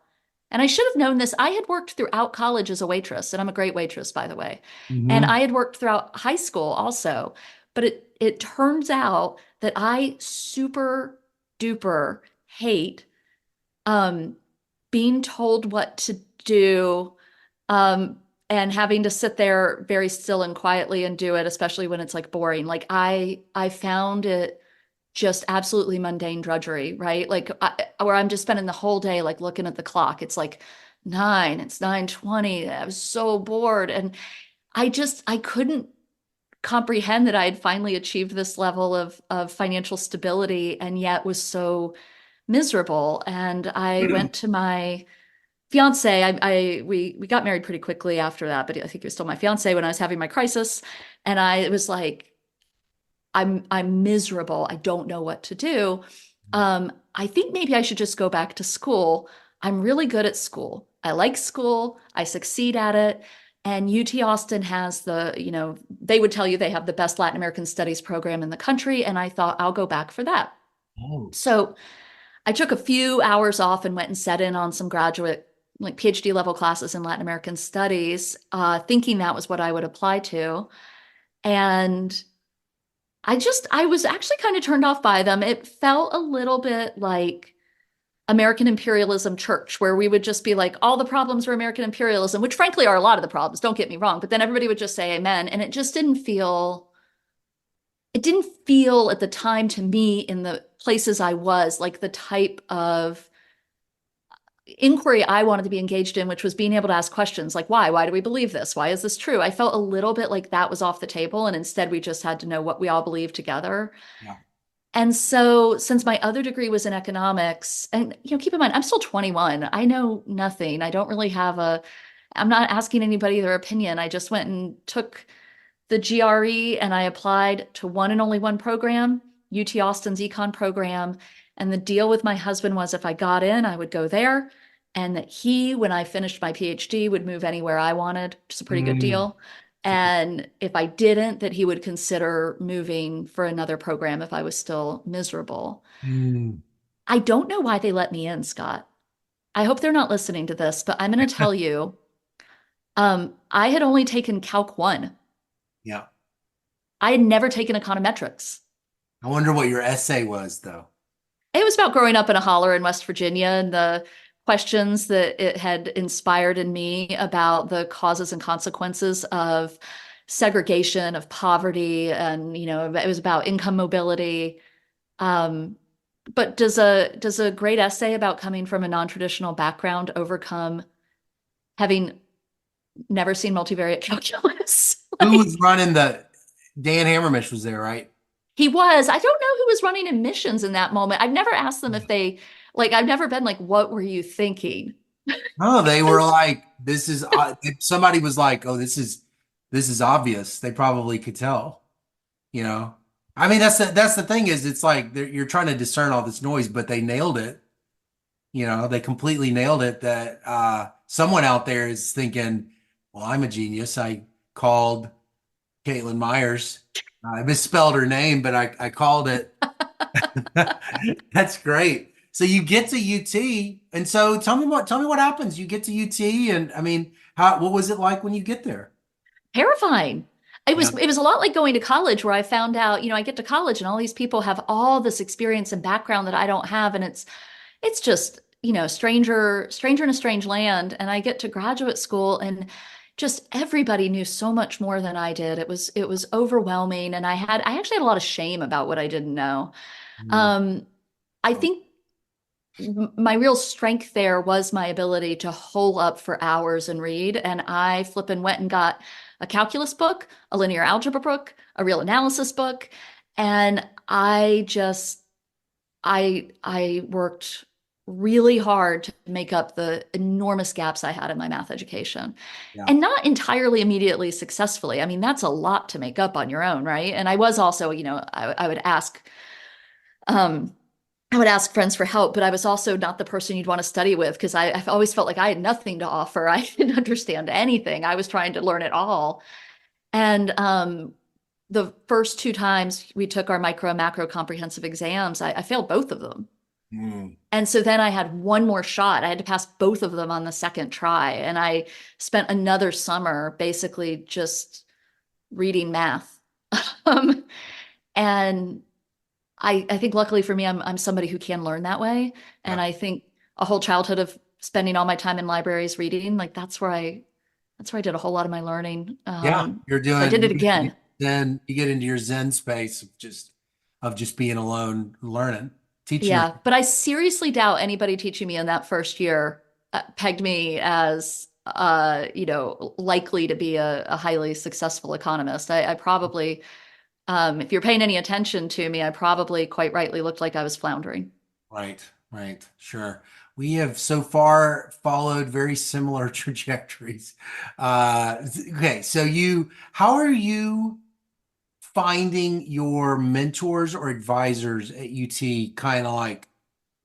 and I should have known this, I had worked throughout college as a waitress, and I'm a great waitress, by the way. And Hmm. I had worked throughout high school also. But it turns out that I super duper hate um, being told what to do, um, and having to sit there very still and quietly and do it, especially when it's like boring. Like, I found it just absolutely mundane drudgery, right? Like, where I'm just spending the whole day like looking at the clock. It's like 9, it's 9:20. I was so bored, and I couldn't comprehend that I had finally achieved this level of financial stability and yet was so miserable. And I went to my fiance. We got married pretty quickly after that, but I think he was still my fiance when I was having my crisis. And I was like, I'm miserable. I don't know what to do. I think maybe I should just go back to school. I'm really good at school. I like school. I succeed at it. And UT Austin has they would tell you they have the best Latin American studies program in the country. And I thought I'll go back for that. Oh, So I took a few hours off and went and sat in on some graduate, like PhD level classes in Latin American studies, thinking that was what I would apply to. And I was actually kind of turned off by them. It felt a little bit like American imperialism church, where we would just be like, all the problems are American imperialism, which frankly are a lot of the problems, don't get me wrong. But then everybody would just say amen. And it didn't feel at the time to me in the places I was like the type of inquiry I wanted to be engaged in, which was being able to ask questions like, why? Why do we believe this? Why is this true? I felt a little bit like that was off the table. And instead, we just had to know what we all believe together. yeah. And so, since my other degree was in economics, and keep in mind, I'm still 21. I know nothing. I don't really I'm not asking anybody their opinion. I just went and took the GRE and I applied to one and only one program, UT Austin's econ program. And the deal with my husband was if I got in, I would go there. And that he, when I finished my PhD, would move anywhere I wanted, which is a pretty good Mm, deal. And if I didn't, that he would consider moving for another program if I was still miserable. mm. I don't know why they let me in, Scott. I hope they're not listening to this, but I'm going to tell you, I had only taken Calc 1. Yeah. I had never taken econometrics. I wonder what your essay was, though. It was about growing up in a holler in West Virginia and the questions that it had inspired in me about the causes and consequences of segregation, of poverty, and it was about income mobility. Um, but does a great essay about coming from a non-traditional background overcome having never seen multivariate calculus? Who was Like running the Dan Hammermish was there, right? he was. I don't know who was running admissions in that moment. I've never asked them if they I've never been like, what were you thinking? No, they were like, this is if somebody was like, oh, this is obvious. They probably could tell, you know. I mean, that's the thing is it's like you're trying to discern all this noise, but they nailed it. They completely nailed it that someone out there is thinking, well, I'm a genius. I called Caitlin Myers. I misspelled her name, but I called it. That's great. So you get to UT, and so tell me what happens. You get to UT, and I mean, what was it like when you get there? Terrifying. It Yeah. was it was a lot like going to college where I found out, I get to college and all these people have all this experience and background that I don't have and it's just, stranger in a strange land and I get to graduate school and just everybody knew so much more than I did. It was overwhelming and I actually had a lot of shame about what I didn't know. Mm. Um, I think my real strength there was my ability to hole up for hours and read. And I flippin' went and got a calculus book, a linear algebra book, a real analysis book. And I worked really hard to make up the enormous gaps I had in my math education. Yeah. And not entirely immediately successfully. I mean, that's a lot to make up on your own, right? And I was also, um, I would ask friends for help, but I was also not the person you'd want to study with because I've always felt like I had nothing to offer. I didn't understand anything. I was trying to learn it all. And the first two times we took our micro and macro comprehensive exams, I failed both of them. Mm. And so then I had one more shot. I had to pass both of them on the second try. And I spent another summer basically just reading math. Um, and I think luckily for me, I'm somebody who can learn that way. And Yeah. I think a whole childhood of spending all my time in libraries reading, like that's where I did a whole lot of my learning. Yeah. You're So I doing did it again. you get into your Zen space of just being alone, learning, teaching your Yeah, but I seriously doubt anybody teaching me in that first year pegged me as likely to be a highly successful economist. I probably, if you're paying any attention to me, I probably quite rightly looked like I was floundering. Right, right, sure. We have so far followed very similar trajectories. Okay, so how are you finding your mentors or advisors at UT? Kind of like,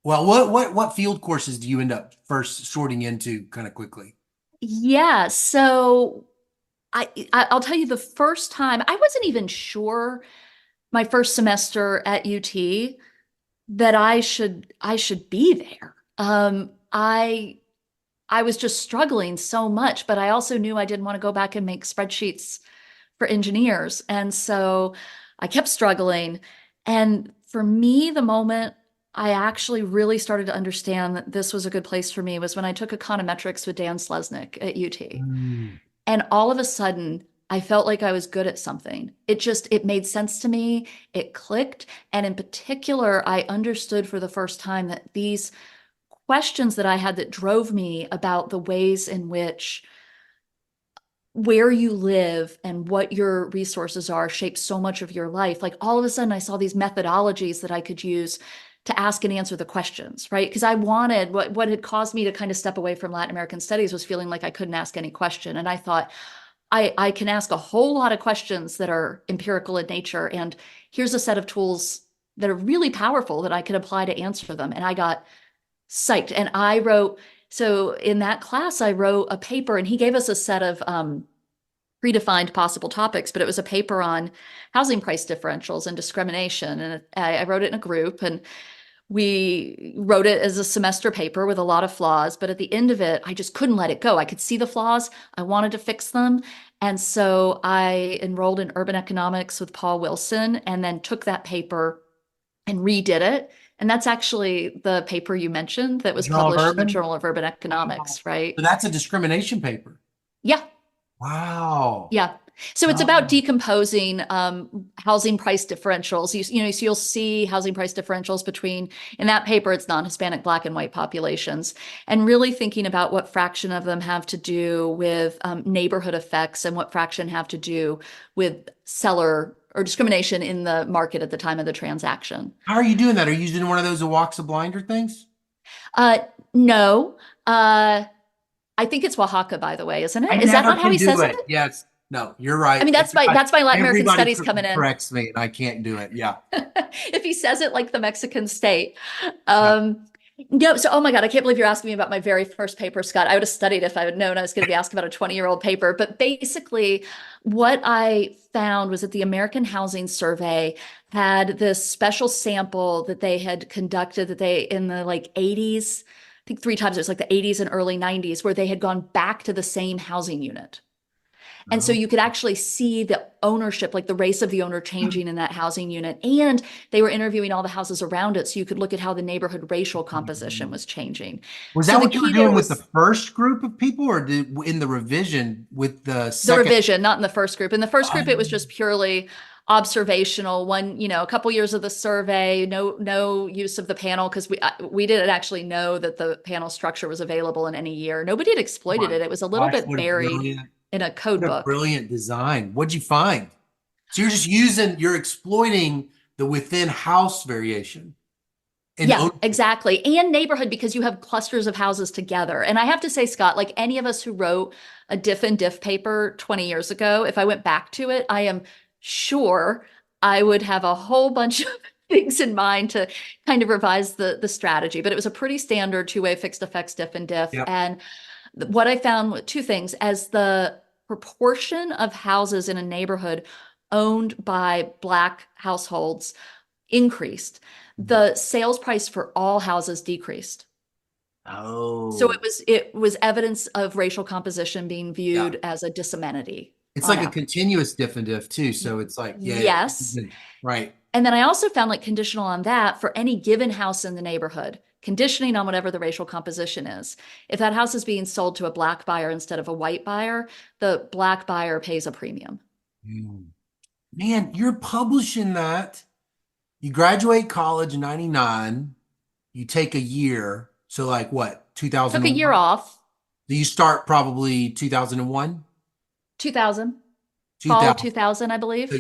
well, what field courses do you end up first sorting into kind of quickly? Yeah, so I'll tell you the first time I wasn't even sure my first semester at UT that I should be there. I was just struggling so much, but I also knew I didn't want to go back and make spreadsheets for engineers. And so I kept struggling. And for me, the moment I actually really started to understand that this was a good place for me was when I took econometrics with Dan Slesnick at UT. Mm. And all of a sudden, I felt like I was good at something. It made sense to me. It clicked. And in particular, I understood for the first time that these questions that I had that drove me about the ways in which where you live and what your resources are shapes so much of your life. Like all of a sudden, I saw these methodologies that I could use to ask and answer the questions, right? Because I wanted what had caused me to kind of step away from Latin American studies was feeling like I couldn't ask any question. And I thought, I can ask a whole lot of questions that are empirical in nature. And here's a set of tools that are really powerful that I could apply to answer them. And I got psyched. And so in that class, I wrote a paper and he gave us a set of predefined possible topics, but it was a paper on housing price differentials and discrimination. And I wrote it in a group and we wrote it as a semester paper with a lot of flaws. But at the end of it, I just couldn't let it go. I could see the flaws. I wanted to fix them. And so I enrolled in urban economics with Paul Wilson and then took that paper and redid it. And that's actually the paper you mentioned that was Journal of published in the Urban? Journal of Urban Wow. Economics, right? So that's a discrimination paper. Yeah, Wow. yeah. So it's about Oh, decomposing housing price differentials. So you'll see housing price differentials between, in that paper, it's non-Hispanic, Black, and white populations, and really thinking about what fraction of them have to do with neighborhood effects and what fraction have to do with seller or discrimination in the market at the time of the transaction. how are you doing that? Are you using one of those walks of blinder things? Uh, no, I think it's Oaxaca, by the way, isn't I it? Is that never not how can he do says it. it? Yes. No, you're I right. mean, that's my Latin American Everybody studies coming in. corrects me and I can't do it. Yeah. If he says it like the Mexican state. Yeah. Um, no, so oh my God, I can't believe you're asking me about my very first paper, Scott. I would have studied if I had known I was going to be asked about a 20-year-old paper. But basically, what I found was that the American Housing Survey had this special sample that they had conducted that they in the like 80s, I think three times it was like the 80s and early 90s, where they had gone back to the same housing unit. And so Oh. you could actually see the ownership, like the race of the owner changing in that housing unit. And they were interviewing all the houses around it. So you could look at how the neighborhood racial composition was changing. Was So that the what you were key there doing with the was first group of people or in the revision with the the second? revision, not in the first group. In the first group, it was Um, just purely observational. A couple years of the survey, no use of the panel because we didn't actually know that the panel structure was available in any year. Nobody had exploited my it. It was a little gosh, bit buried in a code what a book. brilliant design. What'd you find? So you're exploiting the within house variation in Yeah, ownership. exactly. And neighborhood because you have clusters of houses together. And I have to say, Scott, like any of us who wrote a diff and diff paper 20 years ago, if I went back to it, I am sure I would have a whole bunch of things in mind to kind of revise the strategy. But it was a pretty standard two-way fixed effects diff and diff. Yep. And what I found were two things as the proportion of houses in a neighborhood owned by Black households increased, the sales price for all houses decreased. So Oh, it was evidence of racial composition being yeah. viewed as a disamenity It's on like a average. continuous diff and diff too. So it's like, yeah, Yes. right. And then I also found like conditional on that for any given house in the neighborhood, conditioning on whatever the racial composition is. If that house is being sold to a Black buyer instead of a white buyer, the Black buyer pays a premium. Mm. Man, you're publishing that. You graduate college in 99. You take a year. So like what, Took a year 2001? off. you start probably 2001, 2000, fall of 2000. 2000, I So believe.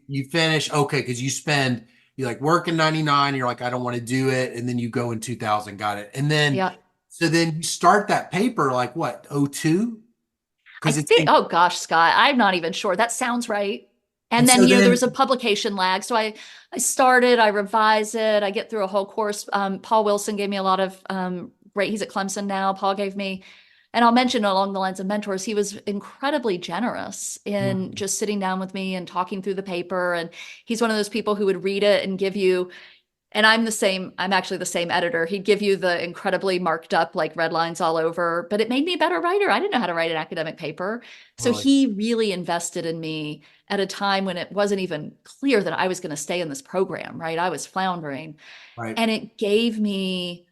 you finish okay because you like work in 99. You're like I don't want to do it, and then you go in 2000. Got it. And then Yeah. so then you start that paper like what 02 I because it's think, oh gosh, Scott, I'm not even sure. That sounds right. And and then, so there then was a publication lag. So I started, I revise it, I get through a whole course. Paul Wilson gave me a lot of great, he's at Clemson now. Paul gave me, and I'll mention along the lines of mentors, he was incredibly generous in Mhm. just sitting down with me and talking through the paper. And he's one of those people who would read it and give you, and I'm actually the same editor. He'd give you the incredibly marked up, like red lines all over, but it made me a better writer. I didn't know how to write an academic paper. So Totally. he really invested in me at a time when it wasn't even clear that I was going to stay in this program, right? I was floundering. Right. And it gave me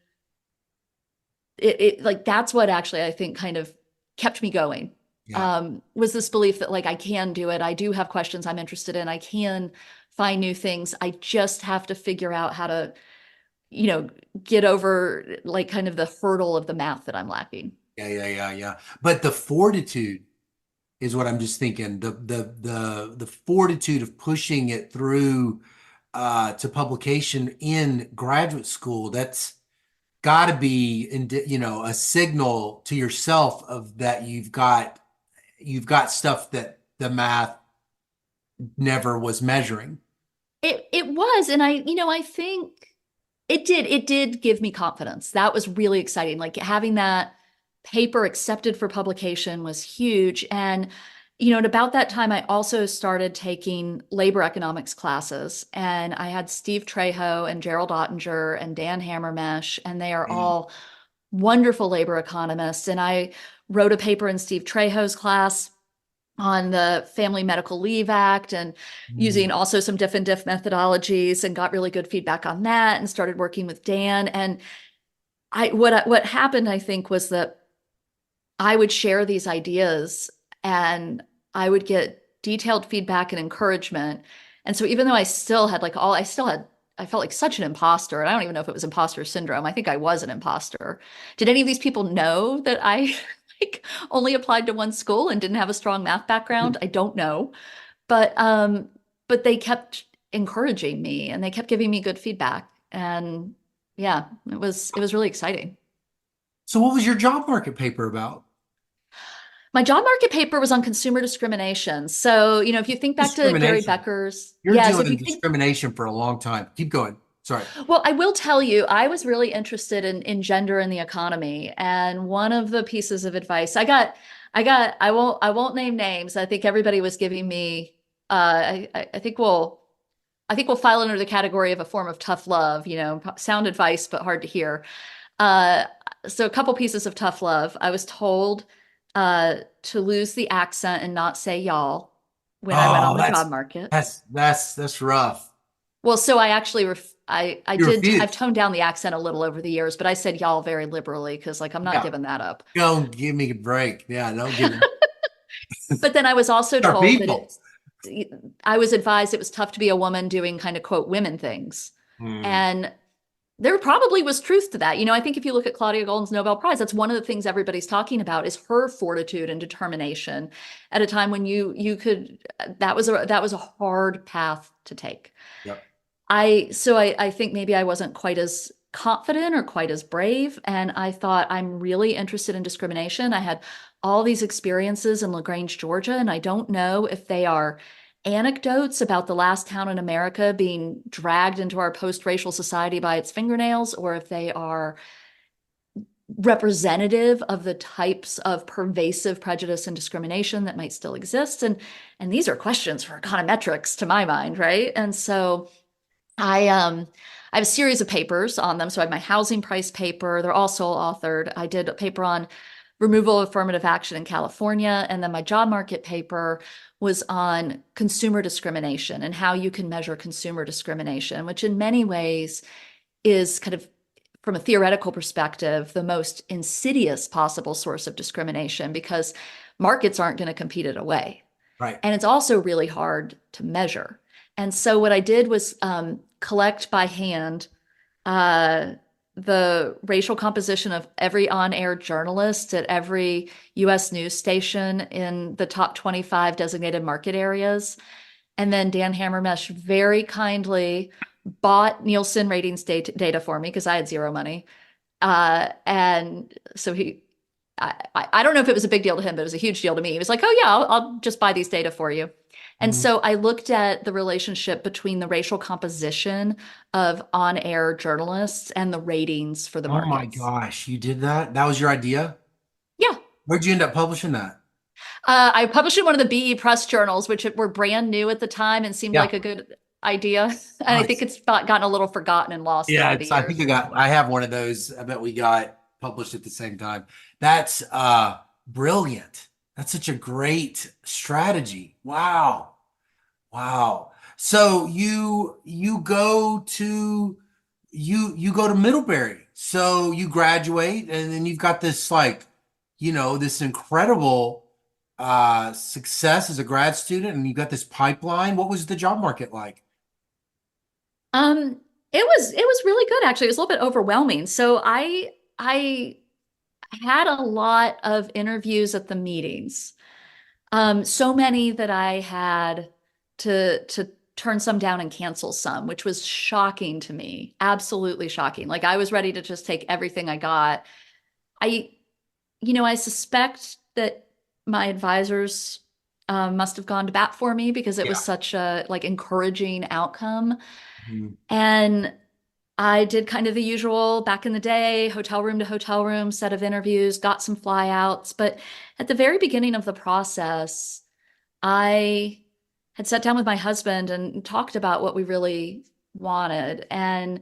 it like that's what actually I think kind of kept me going. Yeah. Was this belief that like I can do it. I do have questions I'm interested in. I can find new things. I just have to figure out how to you know, get over like kind of the hurdle of the math that I'm lacking. Yeah. But the fortitude is what I'm just thinking. The fortitude of pushing it through to publication in graduate school. That's got to be a signal to yourself of that you've got stuff that the math never was measuring. It was, and I think it did give me confidence. That was really exciting. Like having that paper accepted for publication was huge. And at about that time, I also started taking labor economics classes, and I had Steve Trejo and Gerald Ottinger and Dan Hammermesh, and they are Yeah. all wonderful labor economists. And I wrote a paper in Steve Trejo's class on the Family Medical Leave Act and Mm. using also some diff and diff methodologies, and got really good feedback on that and started working with Dan. And what happened, I think, was that I would share these ideas and I would get detailed feedback and encouragement. And so even though I felt like such an imposter, and I don't even know if it was imposter syndrome. I think I was an imposter. Did any of these people know that I like only applied to one school and didn't have a strong math background? I don't know. But they kept encouraging me and they kept giving me good feedback. And yeah, it was really exciting. So what was your job market paper about? My job market paper was on consumer discrimination. So, if you think back to Gary Discrimination. Becker's, You're yeah, so if doing you think, discrimination for a long time. Keep going. Sorry. well, I will tell you, I was really interested in gender in the economy. And one of the pieces of advice I won't name names. I think everybody was giving me, I think we'll file under the category of a form of tough love, sound advice, but hard to hear. Uh, so a couple pieces of tough love. I was told to lose the accent and not say y'all when I went on Oh, the that's job market. that's that's that's rough. Well, so I actually I You did I've refuse. toned down the accent a little over the years, but I said y'all very liberally because like I'm not Yeah. giving that up. Don't give me a break. Yeah, don't give me But then I was also our told that people. it's I was advised it was tough to be a woman doing kind of quote women things. Hmm. And there probably was truth to that. I think if you look at Claudia Goldin's Nobel Prize, that's one of the things everybody's talking about is her fortitude and determination at a time when you could that was a hard path to take. Yep. I think maybe I wasn't quite as confident or quite as brave, and I thought I'm really interested in discrimination. I had all these experiences in LaGrange, Georgia, and I don't know if they are anecdotes about the last town in America being dragged into our post-racial society by its fingernails, or if they are representative of the types of pervasive prejudice and discrimination that might still exist. And these are questions for econometrics to my mind, right? And so I have a series of papers on them. So I have my housing price paper. They're all sole authored. I did a paper on removal of affirmative action in California. And then my job market paper was on consumer discrimination and how you can measure consumer discrimination, which in many ways is kind of from a theoretical perspective, the most insidious possible source of discrimination because markets aren't going to compete it away. Right. And it's also really hard to measure. And so what I did was collect by hand uh, the racial composition of every on-air journalist at every US news station in the top 25 designated market areas. And then Dan Hammermesh very kindly bought Nielsen ratings data for me because I had zero money. And so I don't know if it was a big deal to him, but it was a huge deal to me. He was like, "Oh yeah, I'll just buy these data for you." And Mhm. so I looked at the relationship between the racial composition of on-air journalists and the ratings for the Oh my markets. gosh, you did that? That was your idea? Yeah. Where'd you end up publishing that? I published in one of the BE Press journals, which were brand new at the time and seemed Yeah. like a good idea. And I think Nice. it's gotten a little forgotten and lost Yeah, over the it's I think years. I have one of those. I bet we got published at the same time. That's brilliant. That's such a great strategy. Wow. Wow. So you go to Middlebury. So you graduate and then you've got this like, this incredible success as a grad student and you got this pipeline. What was the job market like? Um, it was really good actually. It was a little bit overwhelming. So I had a lot of interviews at the meetings. So many that I had to turn some down and cancel some, which was shocking to me. Absolutely shocking. Like I was ready to just take everything I got. I, I suspect that my advisors must have gone to bat for me because it was Yeah. such a like encouraging outcome. Mhm. And I did kind of the usual back in the day, hotel room to hotel room set of interviews, got some flyouts. But at the very beginning of the process, I had sat down with my husband and talked about what we really wanted. And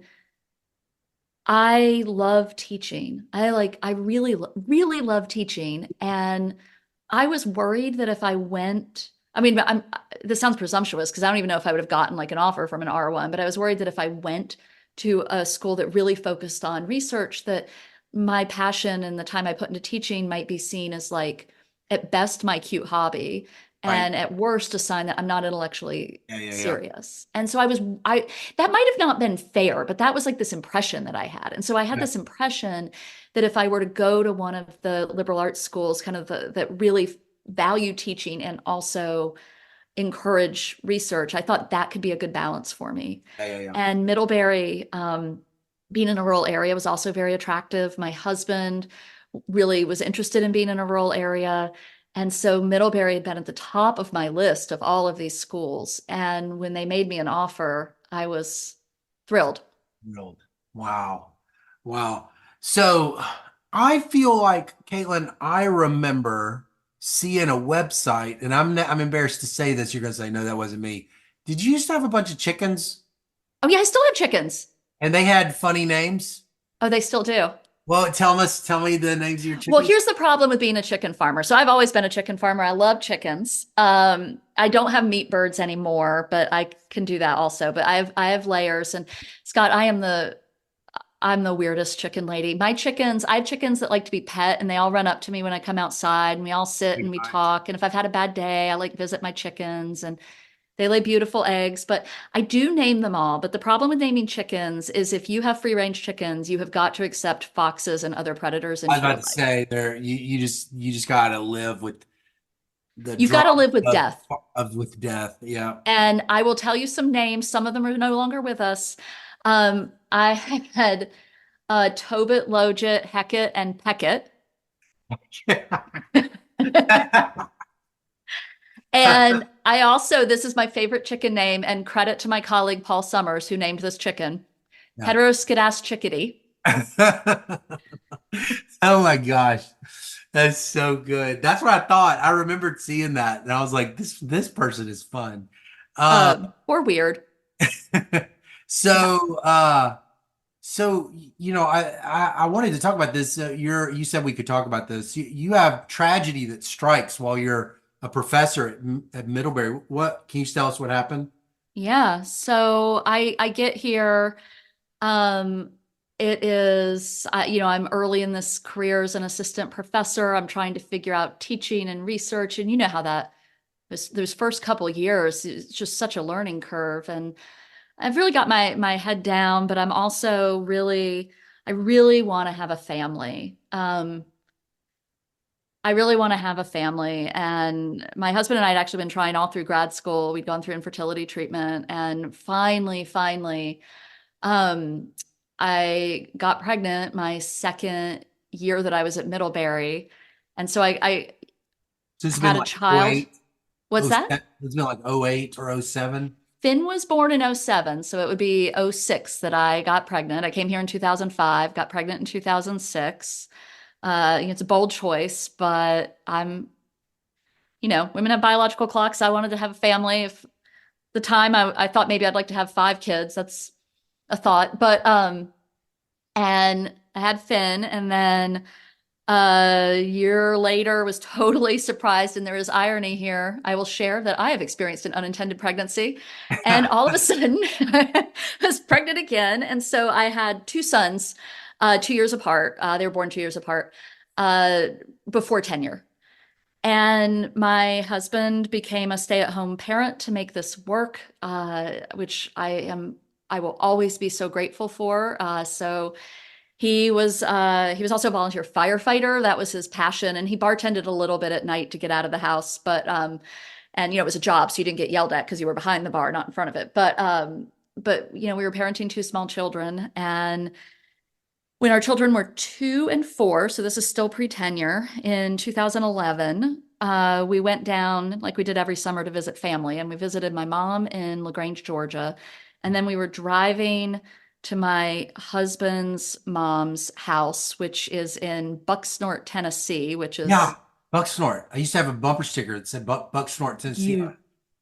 I love teaching. I really, really love teaching. And I was worried that if I went, I mean, this sounds presumptuous because I don't even know if I would have gotten like an offer from an R1, but I was worried that if I went to a school that really focused on research, that my passion and the time I put into teaching might be seen as like, at best, my cute hobby, Right. and at worst, a sign that I'm not intellectually Yeah, yeah, yeah. serious. And so that might have not been fair, but that was like this impression that I had. And so I had Yeah, this impression that if I were to go to one of the liberal arts schools, kind of that really value teaching and also encourage research, I thought that could be a good balance for me. yeah, yeah, yeah. And Middlebury, being in a rural area was also very attractive. My husband really was interested in being in a rural area. And so Middlebury had been at the top of my list of all of these schools. And when they made me an offer, I was thrilled. Thrilled. Wow. Wow. So I feel like, Caitlin, I remember seeing a website, and I'm embarrassed to say this. You're gonna say, no, that wasn't me. Did you used to have a bunch of chickens Oh, yeah, I still have chickens. and they had funny names? Oh, they still do. Well, tell me the names of your Well, chickens. here's the problem with being a chicken farmer. So I've always been a chicken farmer. I love chickens. I don't have meat birds anymore, but I can do that also. But I have layers. And Scott, I'm the weirdest chicken lady. I have chickens that like to be pet, and they all run up to me when I come outside, and we all sit and we Sweethearts. talk. And if I've had a bad day, I like visit my chickens, and they lay beautiful eggs. But I do name them all. But the problem with naming chickens is if you have free range chickens, you have got to accept foxes and other predators I was into your about to life. say there you just gotta live with the You've got drama to live with of death. with death. Yeah. And I will tell you some names. Some of them are no longer with us. I had Tobit, Logit, Hecate, and Peckett. And I also, this is my favorite chicken name, and credit to my colleague Paul Summers, who named this chicken, Yeah. Heteroscedas chickadee. Oh my gosh. That's so good. That's what I thought. I remembered seeing that and I was like, this person is fun. Or weird. Yeah. So I wanted to talk about this. You said we could talk about this. You have tragedy that strikes while you're a professor at Middlebury. What can you tell us what happened? Yeah. So I get here. Um, it is, I'm early in this career as an assistant professor. I'm trying to figure out teaching and research, and you know how that those first couple of years is just such a learning curve. And I've really got my head down, but I'm also really I really want to have a family. I really want to have a family. And my husband and I had actually been trying all through grad school. We'd gone through infertility treatment. And finally, um, I got pregnant my second year that I was at Middlebury. And so I So it's been had a like oh child. 08, What's oh that? 07, it's been like oh 08 or oh 07. Finn was born in '07, so it would be '06 that I got pregnant. I came here in 2005, got pregnant in 2006. It's a bold choice, but women have biological clocks. I wanted to have a family. If the time I thought maybe I'd like to have 5 kids, that's a thought. And I had Finn, and then a year later was totally surprised, and there is irony here. I will share that I have experienced an unintended pregnancy, and all of a sudden I was pregnant again. And so I had two sons, 2 years apart. They were born 2 years apart, uh, before tenure. And my husband became a stay-at-home parent to make this work, which I will always be so grateful for. So he was also a volunteer firefighter. That was his passion, and he bartended a little bit at night to get out of the house. And it was a job, so you didn't get yelled at because you were behind the bar, not in front of it. But we were parenting two small children, and when our children were 2 and 4, so this is still pre-tenure, in 2011, we went down like we did every summer to visit family, and we visited my mom in LaGrange, Georgia, and then we were driving to my husband's mom's house, which is in Bucksnort, Tennessee, which is Yeah, Buck Snort. I used to have a bumper sticker that said Buck Snort, Tennessee. you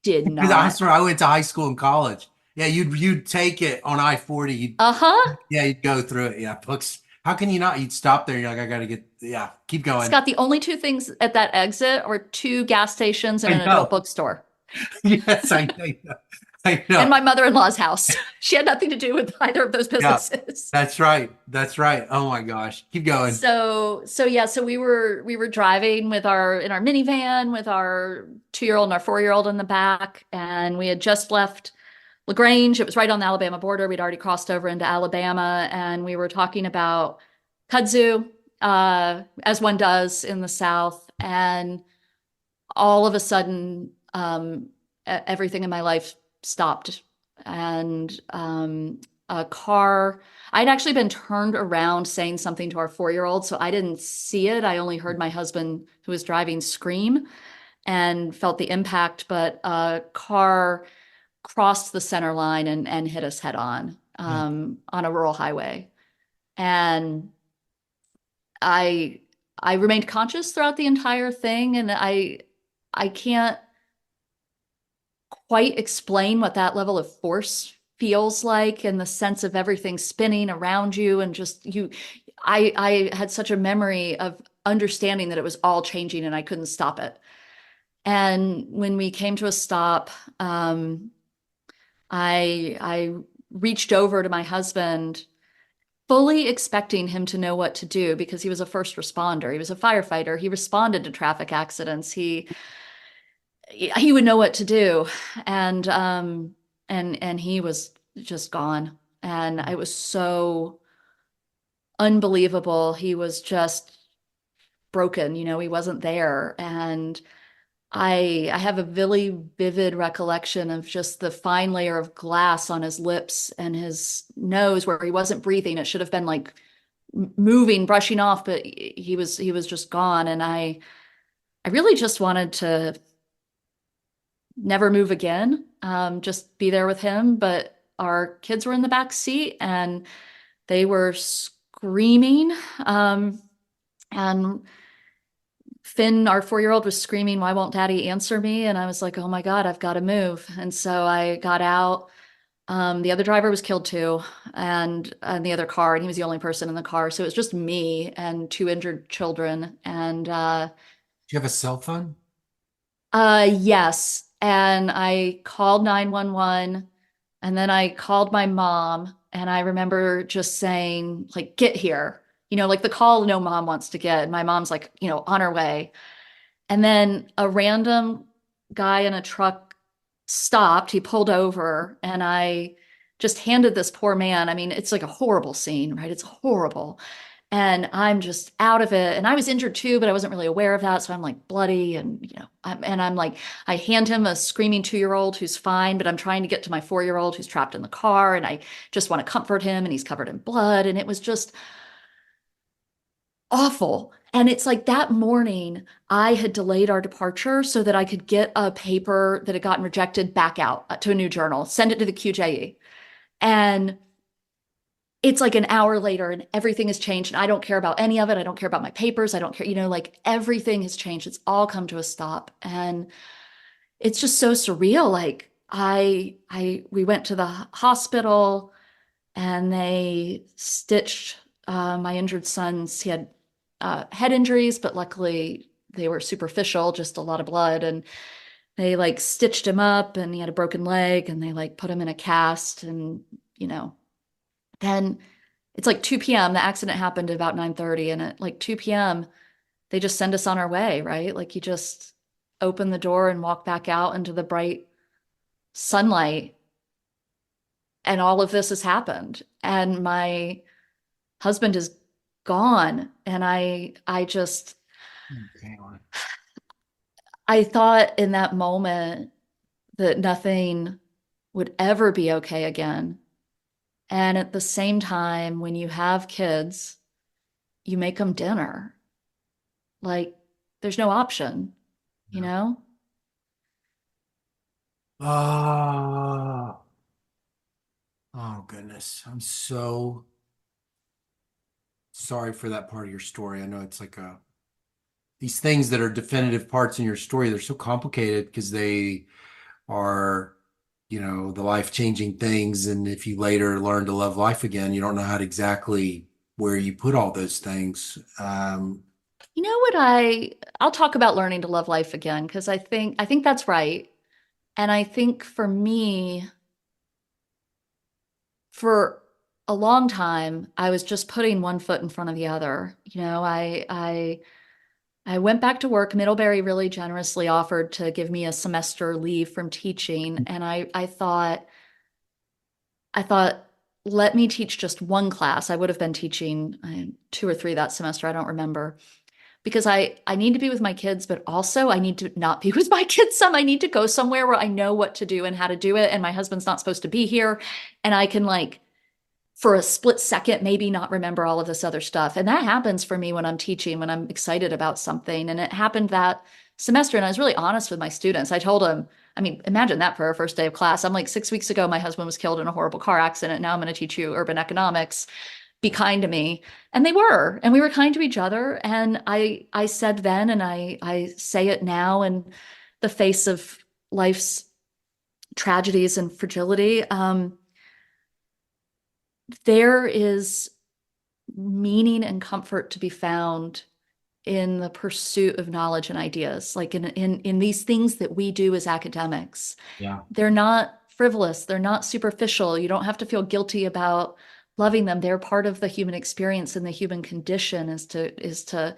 did Because I not. swear I went to high school and college. Yeah, you'd take it on I-40. Uh-huh. You'd go through it. Yeah, Bucks. How can you not? You'd stop there. You're like, I gotta get. Yeah, keep going. Scott, the only two things at that exit are two gas stations and I an adult know. bookstore. Yes, I know. I And know. my mother-in-law's house. She had nothing to do with either of those Yeah, businesses. that's right. That's right. Oh my gosh, keep going. So we were driving with our in our minivan with our 2-year-old and our 4-year-old in the back, and we had just left LaGrange. It was right on the Alabama border. We'd already crossed over into Alabama, and we were talking about kudzu, as one does in the South. And all of a sudden, everything in my life stopped. And a car, I'd actually been turned around saying something to our 4-year-old, so I didn't see it. I only heard my husband, who was driving, scream and felt the impact. But a car crossed the center line and hit us head Yeah. on a rural highway. And I I remained conscious throughout the entire thing, and I can't quite explain what that level of force feels like, and the sense of everything spinning around you, and just you. I had such a memory of understanding that it was all changing and I couldn't stop it. And when we came to a stop, I reached over to my husband, fully expecting him to know what to do because he was a first responder. He was a firefighter. He responded to traffic accidents. He would know what to do. And he was just gone. And it was so unbelievable. He was just broken, he wasn't there. And I have a really vivid recollection of just the fine layer of glass on his lips and his nose where he wasn't breathing. It should have been like moving, brushing off, but he was just gone. And I really just wanted to never move again, just be there with him. But our kids were in the back seat and they were screaming. And Finn, our 4-year-old, was screaming, "Why won't daddy answer me?" And I was like, oh my God, I've got to move. And so I got out. The other driver was killed too, and the other car, and he was the only person in the car. So it was just me and two injured children. And Do you have a cell phone? yes. And I called 911, and then I called my mom, and I remember just saying, like, get here. Like the call no mom wants to get. My mom's like, on her way. And then a random guy in a truck stopped. He pulled over, and I just handed this poor man. I mean, it's like a horrible scene, right? It's horrible. And I'm just out of it. And I was injured too, but I wasn't really aware of that. So I'm like bloody and, I'm like, I hand him a screaming 2-year-old who's fine, but I'm trying to get to my 4-year-old who's trapped in the car. And I just want to comfort him and he's covered in blood. And it was just awful. And it's like that morning, I had delayed our departure so that I could get a paper that had gotten rejected back out to a new journal, send it to the QJE. And it's like an hour later and everything has changed and I don't care about any of it. I don't care about my papers. I don't care, like everything has changed. It's all come to a stop. And it's just so surreal. Like we went to the hospital and they stitched my injured sons. He had head injuries, but luckily they were superficial, just a lot of blood. And they like stitched him up and he had a broken leg and they like put him in a cast and, then it's like 2 p.m. The accident happened at about 9:30 and at like 2 p.m. they just send us on our way, right? Like you just open the door and walk back out into the bright sunlight and all of this has happened and my husband is gone and I just Okay. I thought in that moment that nothing would ever be okay again. And at the same time, when you have kids, you make them dinner. Like, there's no option, you Yeah. know? Oh, oh goodness. I'm so sorry for that part of your story. I know it's like these things that are definitive parts in your story, they're so complicated because they are, the life-changing things. And if you later learn to love life again, you don't know how to exactly where you put all those things. You know what I'll talk about learning to love life again because I think that's right. And I think for me, for a long time, I was just putting one foot in front of the other. I went back to work. Middlebury really generously offered to give me a semester leave from teaching, and I thought, let me teach just one class. I would have been teaching 2 or 3 that semester. I don't remember because I need to be with my kids, but also I need to not be with my kids some. I need to go somewhere where I know what to do and how to do it, and my husband's not supposed to be here, and I can like for a split second, maybe not remember all of this other stuff. And that happens for me when I'm teaching, when I'm excited about something. And it happened that semester. And I was really honest with my students. I told them, I mean, imagine that for our first day of class. I'm like, 6 weeks ago, my husband was killed in a horrible car accident. Now I'm going to teach you urban economics. Be kind to me. And they were, and we were kind to each other. And I said then, and I say it now in the face of life's tragedies and fragility. There is meaning and comfort to be found in the pursuit of knowledge and ideas, like in these things that we do as academics. yeah, They're not frivolous, they're not superficial. You don't have to feel guilty about loving them. They're part of the human experience and the human condition is to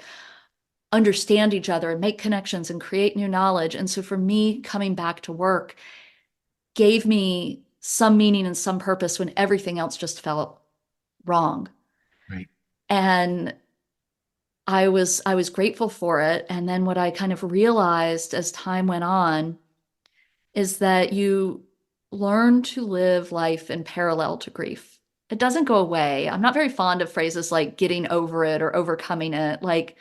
understand each other and make connections and create new knowledge. And so for me, coming back to work gave me some meaning and some purpose when everything else just felt wrong. right, And I was grateful for it. And then what I kind of realized as time went on is that you learn to live life in parallel to grief. It doesn't go away. I'm not very fond of phrases like getting over it or overcoming it. Like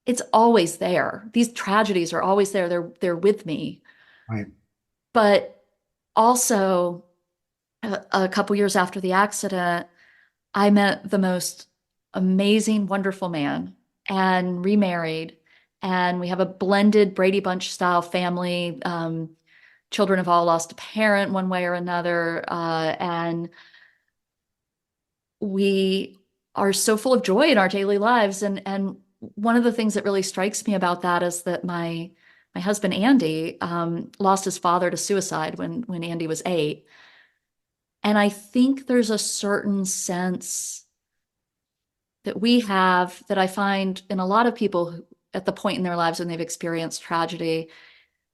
it's always there. These tragedies are always there. They're with me. right, But also a couple years after the accident, I met the most amazing, wonderful man and remarried. And we have a blended Brady Bunch style family. Children have all lost a parent one way or another. And we are so full of joy in our daily lives. And one of the things that really strikes me about that is that my husband, Andy, lost his father to suicide when Andy was 8. And I think there's a certain sense that we have that I find in a lot of people at the point in their lives when they've experienced tragedy,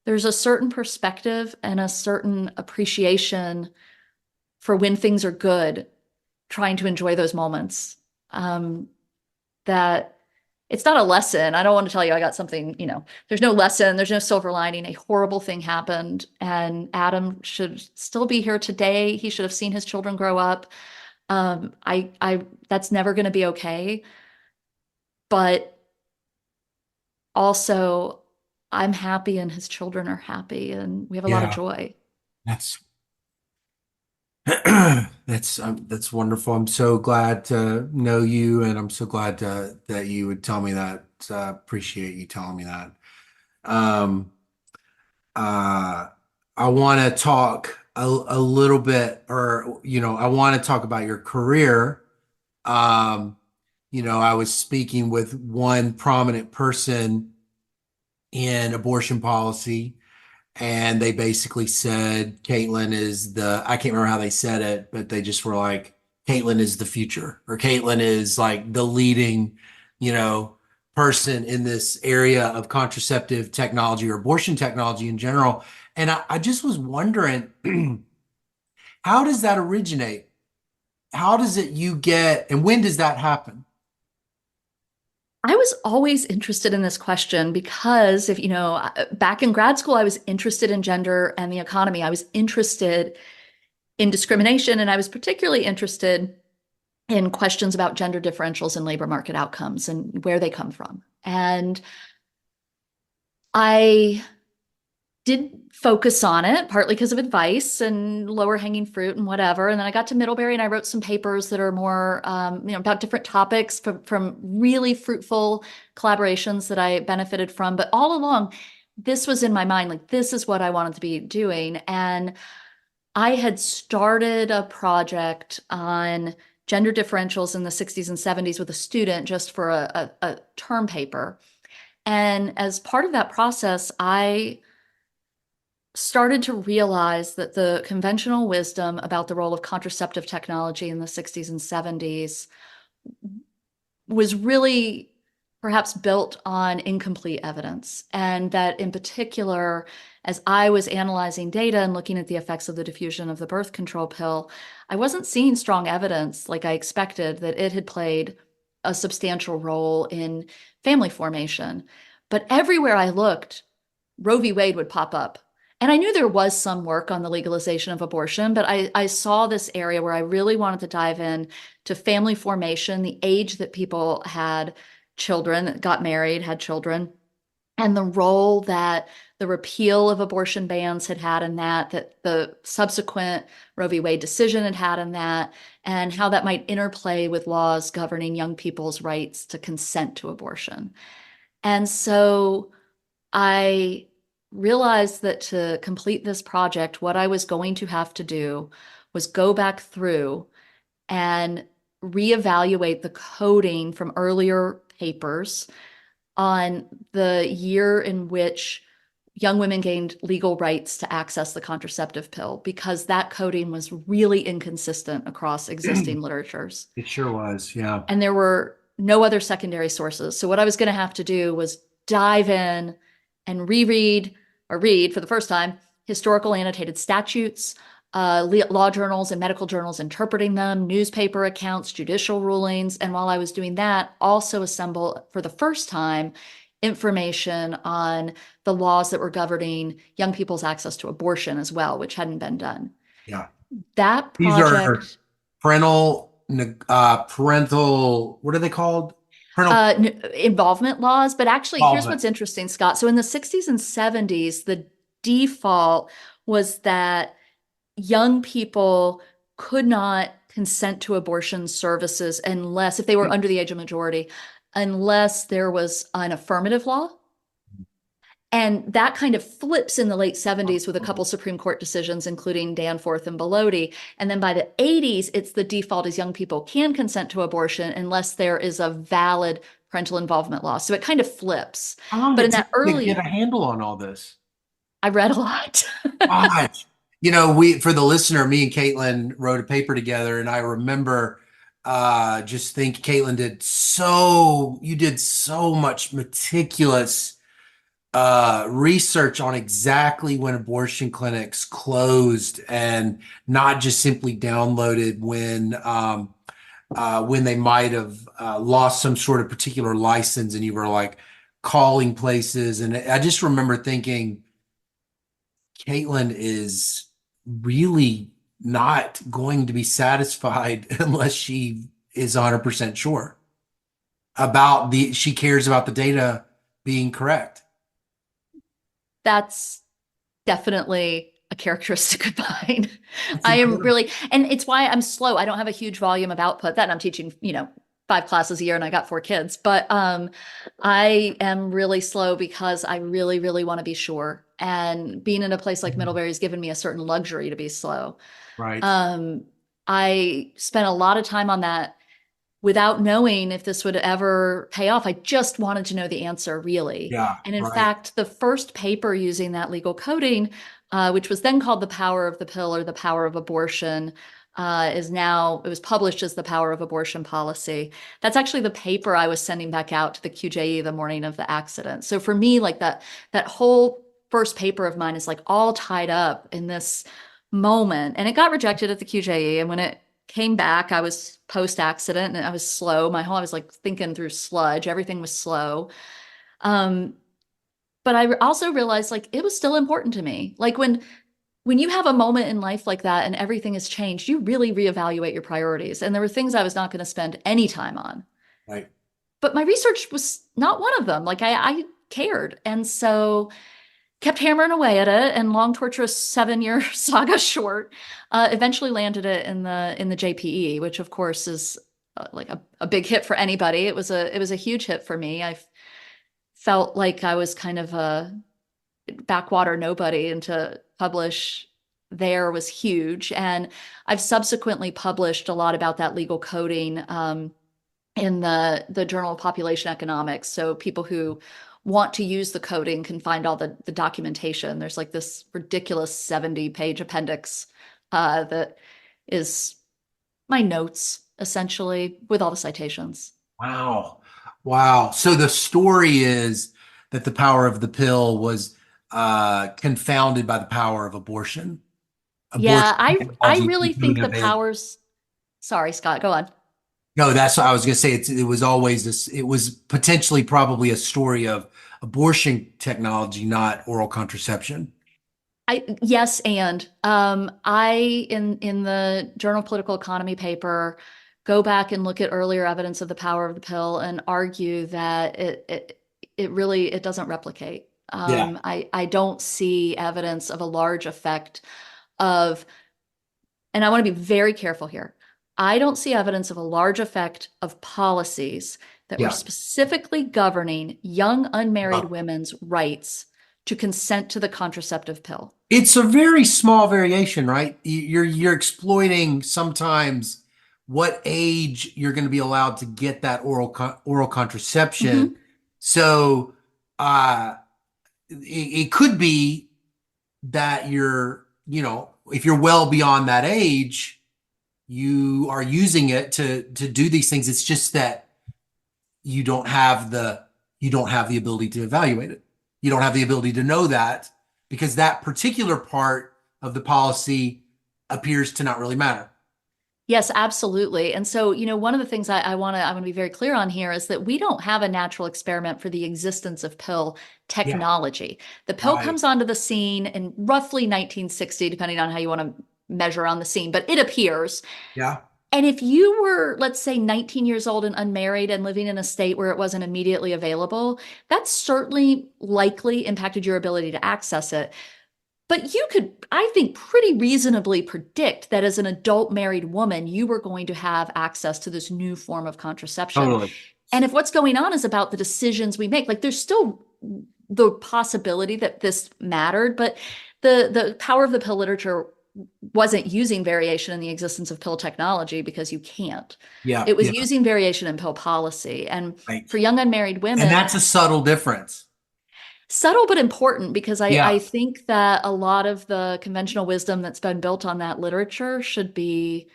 there's a certain perspective and a certain appreciation for when things are good, trying to enjoy those moments. That it's not a lesson. I don't want to tell you I got something, there's no lesson, there's no silver lining. A horrible thing happened, and Adam should still be here today. He should have seen his children grow up. I that's never going to be okay. But also, I'm happy and his children are happy, and we have a lot of Yeah, joy. that's that's wonderful. I'm so glad to know you, and I'm so glad that you would tell me that. Appreciate you telling me that. Um, uh, I want to talk a little bit, or I want to talk about your career. Um, I was speaking with one prominent person in abortion policy, and they basically said Caitlin is I can't remember how they said it, but they just were like, Caitlin is the future, or Caitlin is like the leading, you know, person in this area of contraceptive technology or abortion technology in general. And I just was wondering, how does that originate? How does it you get, and when does that happen? I was always interested in this question because if back in grad school, I was interested in gender and the economy. I was interested in discrimination, and I was particularly interested in questions about gender differentials in labor market outcomes and where they come from. And I did focus on it partly because of advice and lower hanging fruit and whatever. And then I got to Middlebury and I wrote some papers that are more, about different topics from really fruitful collaborations that I benefited from. But all along, this was in my mind, like, this is what I wanted to be doing. And I had started a project on gender differentials in the 60s and 70s with a student just for a term paper. And as part of that process, I started to realize that the conventional wisdom about the role of contraceptive technology in the 60s and 70s was really perhaps built on incomplete evidence. And that in particular, as I was analyzing data and looking at the effects of the diffusion of the birth control pill, I wasn't seeing strong evidence like I expected that it had played a substantial role in family formation. But everywhere I looked, Roe v. Wade would pop up. And I knew there was some work on the legalization of abortion, but I saw this area where I really wanted to dive in to family formation, the age that people had children, got married, had children, and the role that the repeal of abortion bans had had in that the subsequent Roe v. Wade decision had had in that, and how that might interplay with laws governing young people's rights to consent to abortion. And so I realized that to complete this project, what I was going to have to do was go back through and reevaluate the coding from earlier papers on the year in which young women gained legal rights to access the contraceptive pill, because that coding was really inconsistent across existing literatures. It sure was, yeah. And there were no other secondary sources. So what I was going to have to do was dive in and reread or read for the first time historical annotated statutes, law journals and medical journals interpreting them, newspaper accounts, judicial rulings. And while I was doing that, also assemble for the first time information on the laws that were governing young people's access to abortion as well, which hadn't been done. Yeah. That These are project parental, what are they called? Parental involvement laws. But actually, here's involvement. what's interesting, Scott. So in the 60s and 70s, the default was that young people could not consent to abortion services unless, if they were under the age of majority, unless there was an affirmative law. And that kind of flips in the late 70s with a couple Supreme Court decisions, including Danforth and Bellotti. And then by the 80s, it's the default is young people can consent to abortion unless there is a valid parental involvement law. So it kind of flips. How long But did in it that take to get a early, handle on all this? I read a lot. Gosh. We for the listener, me and Caitlin wrote a paper together, and I remember just think Caitlin you did so much meticulous research on exactly when abortion clinics closed and not just simply downloaded when they might have lost some sort of particular license and you were like calling places. And I just remember thinking, Caitlin is really not going to be satisfied unless she is 100% sure she cares about the data being correct. That's definitely a characteristic of mine. That's I am incredible. really, and it's why I'm slow. I don't have a huge volume of output that I'm teaching, 5 classes a year and I got 4 kids, but I am really slow because I really, really want to be sure. And being in a place like Mhm. Middlebury has given me a certain luxury to be slow. Right. Um, I spent a lot of time on that without knowing if this would ever pay off. I just wanted to know the answer, really. Yeah. And in Right. fact, the first paper using that legal coding, which was then called The Power of the Pill or The Power of Abortion, it was published as The Power of Abortion Policy. That's actually the paper I was sending back out to the QJE the morning of the accident. So for me, like that whole first paper of mine is like all tied up in this moment. And it got rejected at the QJE. And when it came back, I was post accident and I was slow. I was like thinking through sludge. Everything was slow. Um, but I also realized like it was still important to me. Like when you have a moment in life like that and everything has changed, you really reevaluate your priorities. And there were things I was not going to spend any time on. Right. But my research was not one of them. Like I cared. And so kept hammering away at it, and long torturous 7 year saga short, eventually landed it in the JPE, which of course is like a big hit for anybody. It was a huge hit for me. I felt like I was kind of a backwater nobody, and to publish there was huge. And I've subsequently published a lot about that legal coding in the Journal of Population Economics. So people who want to use the coding can find all the documentation. There's like this ridiculous 70-page appendix that is my notes, essentially, with all the citations. Wow. Wow. So the story is that the power of the pill was confounded by the power of abortion. Yeah, Abortion I technology really becoming think the available. powers. Sorry, Scott, go on. No, that's what I was going to say. It was always this, it was potentially probably a story of abortion technology, not oral contraception. I yes, and I in the Journal of Political Economy paper go back and look at earlier evidence of the power of the pill and argue that it really it doesn't replicate. Yeah. I don't see evidence of a large effect of, and I want to be very careful here. I don't see evidence of a large effect of policies that were Yeah. specifically governing young unmarried Uh, women's rights to consent to the contraceptive pill. It's a very small variation, right? You're exploiting sometimes what age you're going to be allowed to get that oral contraception. Mhm. So uh, it could be that if you're well beyond that age, you are using it to do these things. It's just that you don't have the ability to evaluate it. You don't have the ability to know that because that particular part of the policy appears to not really matter. Yes, absolutely. And so, one of the things I want to be very clear on here is that we don't have a natural experiment for the existence of pill Yeah, technology. The pill right. comes onto the scene in roughly 1960, depending on how you want to measure on the scene, but it appears. Yeah, And if you were, let's say, 19 years old and unmarried and living in a state where it wasn't immediately available, that certainly likely impacted your ability to access it. But you could, I think, pretty reasonably predict that as an adult married woman, you were going to have access to this new form of contraception. totally. And if what's going on is about the decisions we make, like there's still the possibility that this mattered, but the power of the pill literature wasn't using variation in the existence of pill technology because you can't. Yeah, It was yeah, using variation in pill policy. And right. for young unmarried And women, that's a subtle difference. subtle but important because I Yeah, think that a lot of the conventional wisdom that's been built on that literature should be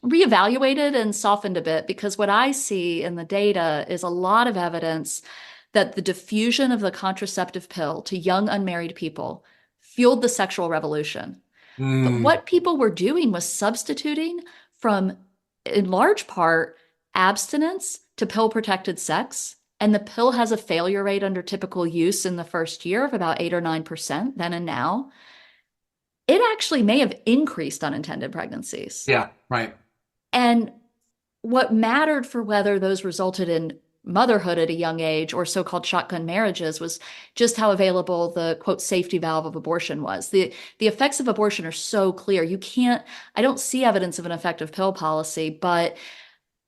reevaluated and softened a bit because what I see in the data is a lot of evidence that the diffusion of the contraceptive pill to young unmarried people fueled the sexual revolution. But Mm, what people were doing was substituting from, in large part, abstinence to pill protected sex. And the pill has a failure rate under typical use in the first year of about 8 or 9% then and now. It actually may have increased unintended pregnancies. yeah, right. And what mattered for whether those resulted in motherhood at a young age or so-called shotgun marriages was just how available the quote safety valve of abortion was. The effects of abortion are so clear. You can't, I don't see evidence of an effective pill policy, but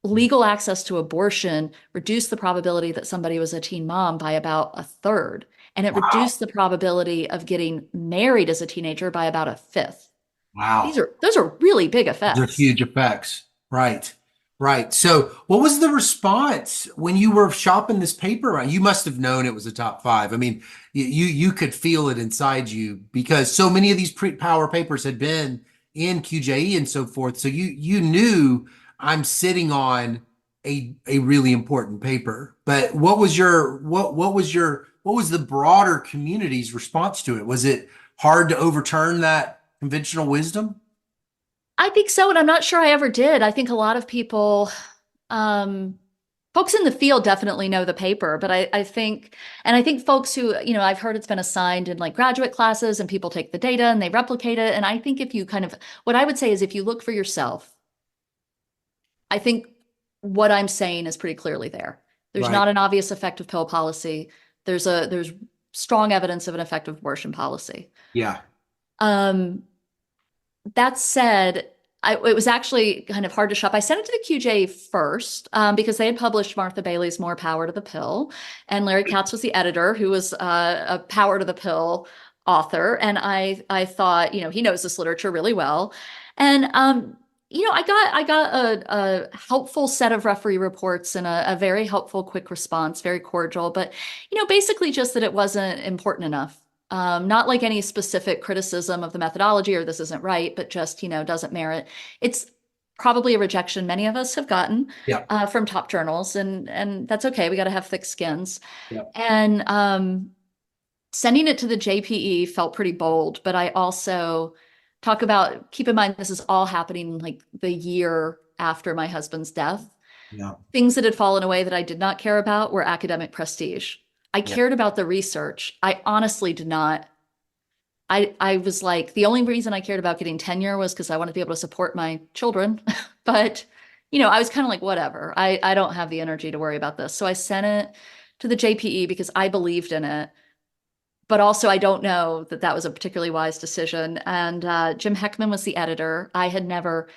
legal access to abortion reduced the probability that somebody was a teen mom by about a third. And it Wow. reduced the probability of getting married as a teenager by about a fifth. Wow. Those are really big They're effects. huge effects. Right. Right. So what was the response when you were shopping this paper around? You must have known it was a top five. I mean, you could feel it inside you because so many of these pre-power papers had been in QJE and so forth. So you knew I'm sitting on a really important paper. But what was the broader community's response to it? Was it hard to overturn that conventional wisdom? I think so, and I'm not sure I ever did. I think a lot of people, um, folks in the field definitely know the paper, but I think folks who, I've heard it's been assigned in like graduate classes and people take the data and they replicate it. And I think if you what I would say is if you look for yourself, I think what I'm saying is pretty clearly there. There's Right. not an obvious effective pill policy. There's strong evidence of an effective abortion policy. Yeah. Um, That said, it was actually kind of hard to shop. I sent it to the QJ first because they had published Martha Bailey's More Power to the Pill, and Larry Katz was the editor, who was a Power to the Pill author. And I thought, he knows this literature really well, and I got a helpful set of referee reports and a very helpful, quick response, very cordial, but basically just that it wasn't important enough. Not like any specific criticism of the methodology or this isn't right, but just, doesn't merit. It's probably a rejection many of us have gotten Yeah. from top journals, and that's okay. We got to have thick skins. Yeah. And sending it to the JPE felt pretty bold, but I also keep in mind, this is all happening like the year after my husband's death. Yeah. Things that had fallen away that I did not care about were academic prestige. I Yeah. cared about the research. I honestly did not. I was like, the only reason I cared about getting tenure was because I wanted to be able to support my children. But, I was kind of like, whatever. I don't have the energy to worry about this. So I sent it to the JPE because I believed in it. But also, I don't know that that was a particularly wise decision. And Jim Heckman was the editor. I had never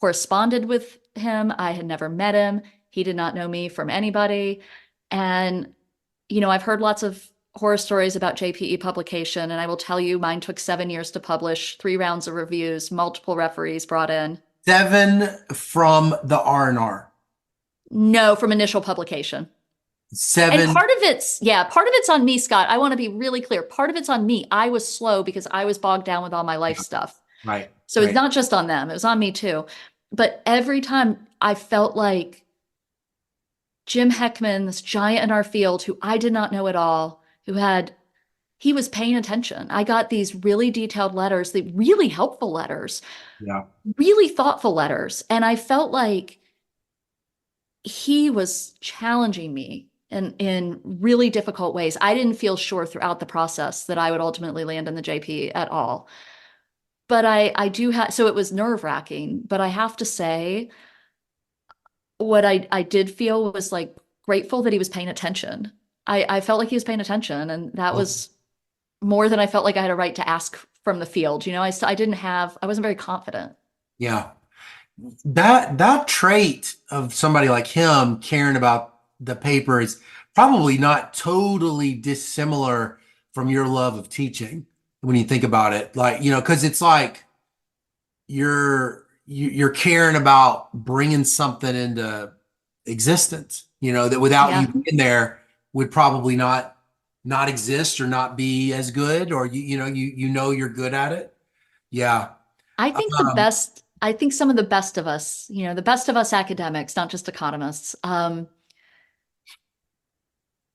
corresponded with him. I had never met him. He did not know me from anybody. And, I've heard lots of horror stories about JPE publication, and I will tell you, mine took 7 years to publish, 3 rounds of reviews, multiple referees brought in. Seven from the R&R. No, from initial publication. And Seven. part of it's on me, Scott. I want to be really clear. Part of it's on me. I was slow because I was bogged down with all my life Yeah. stuff. Right. So it's Right. not just on them, it was on me too. But every time I felt like Jim Heckman, this giant in our field who I did not know at all, he was paying attention. I got these really detailed letters, the really helpful letters, Yeah. really thoughtful letters. And I felt like he was challenging me in really difficult ways. I didn't feel sure throughout the process that I would ultimately land in the JP at all. But I do have, so it was nerve-wracking, but I have to say, what I did feel was like grateful that he was paying attention. I felt like he was paying attention, and that Oh, was more than I felt like I had a right to ask from the field. I wasn't very confident. yeah. That trait of somebody like him caring about the paper is probably not totally dissimilar from your love of teaching when you think about it. Like, because it's like you're caring about bringing something into existence, that without you Yeah. being there would probably not exist or not be as good, or you know you're good at it. Yeah. Um, I think some of the best of us, the best of us academics, not just economists,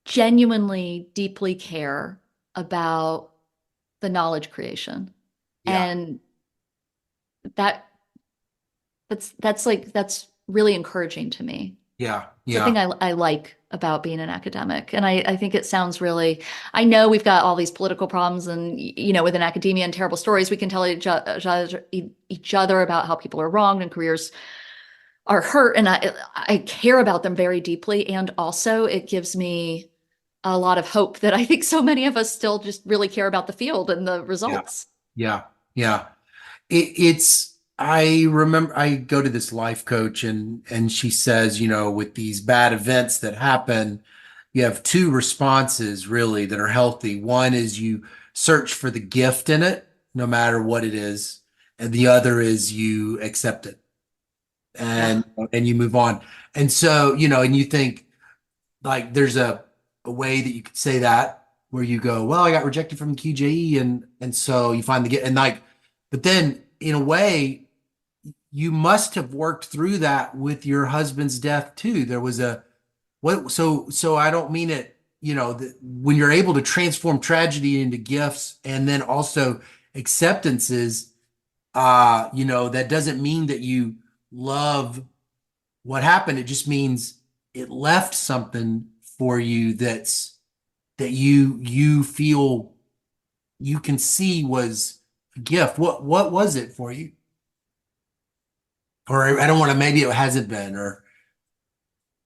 genuinely deeply care about the knowledge creation. Yeah. And that that's really encouraging to me. Yeah. It's the thing Yeah. I like about being an academic. And I think it sounds really, I know we've got all these political problems and, within academia and terrible stories, we can tell each other about how people are wronged and careers are hurt. And I care about them very deeply. And also it gives me a lot of hope that I think so many of us still just really care about the field and the Yeah. results. Yeah. Yeah. I remember I go to this life coach and she says, with these bad events that happen, you have two responses really that are healthy. One is you search for the gift in it, no matter what it is, and the other is you accept it Yeah. and you move on. And so, and you think like there's a way that you could say that where you go, well, I got rejected from the QJE and so you find the gift and like, but then in a way you must have worked through that with your husband's death too. There was a what so I don't mean it, when you're able to transform tragedy into gifts and then also acceptances, that doesn't mean that you love what happened. It just means it left something for you that you feel you can see was a gift. What was it for you? Or I don't want to, maybe it hasn't been, or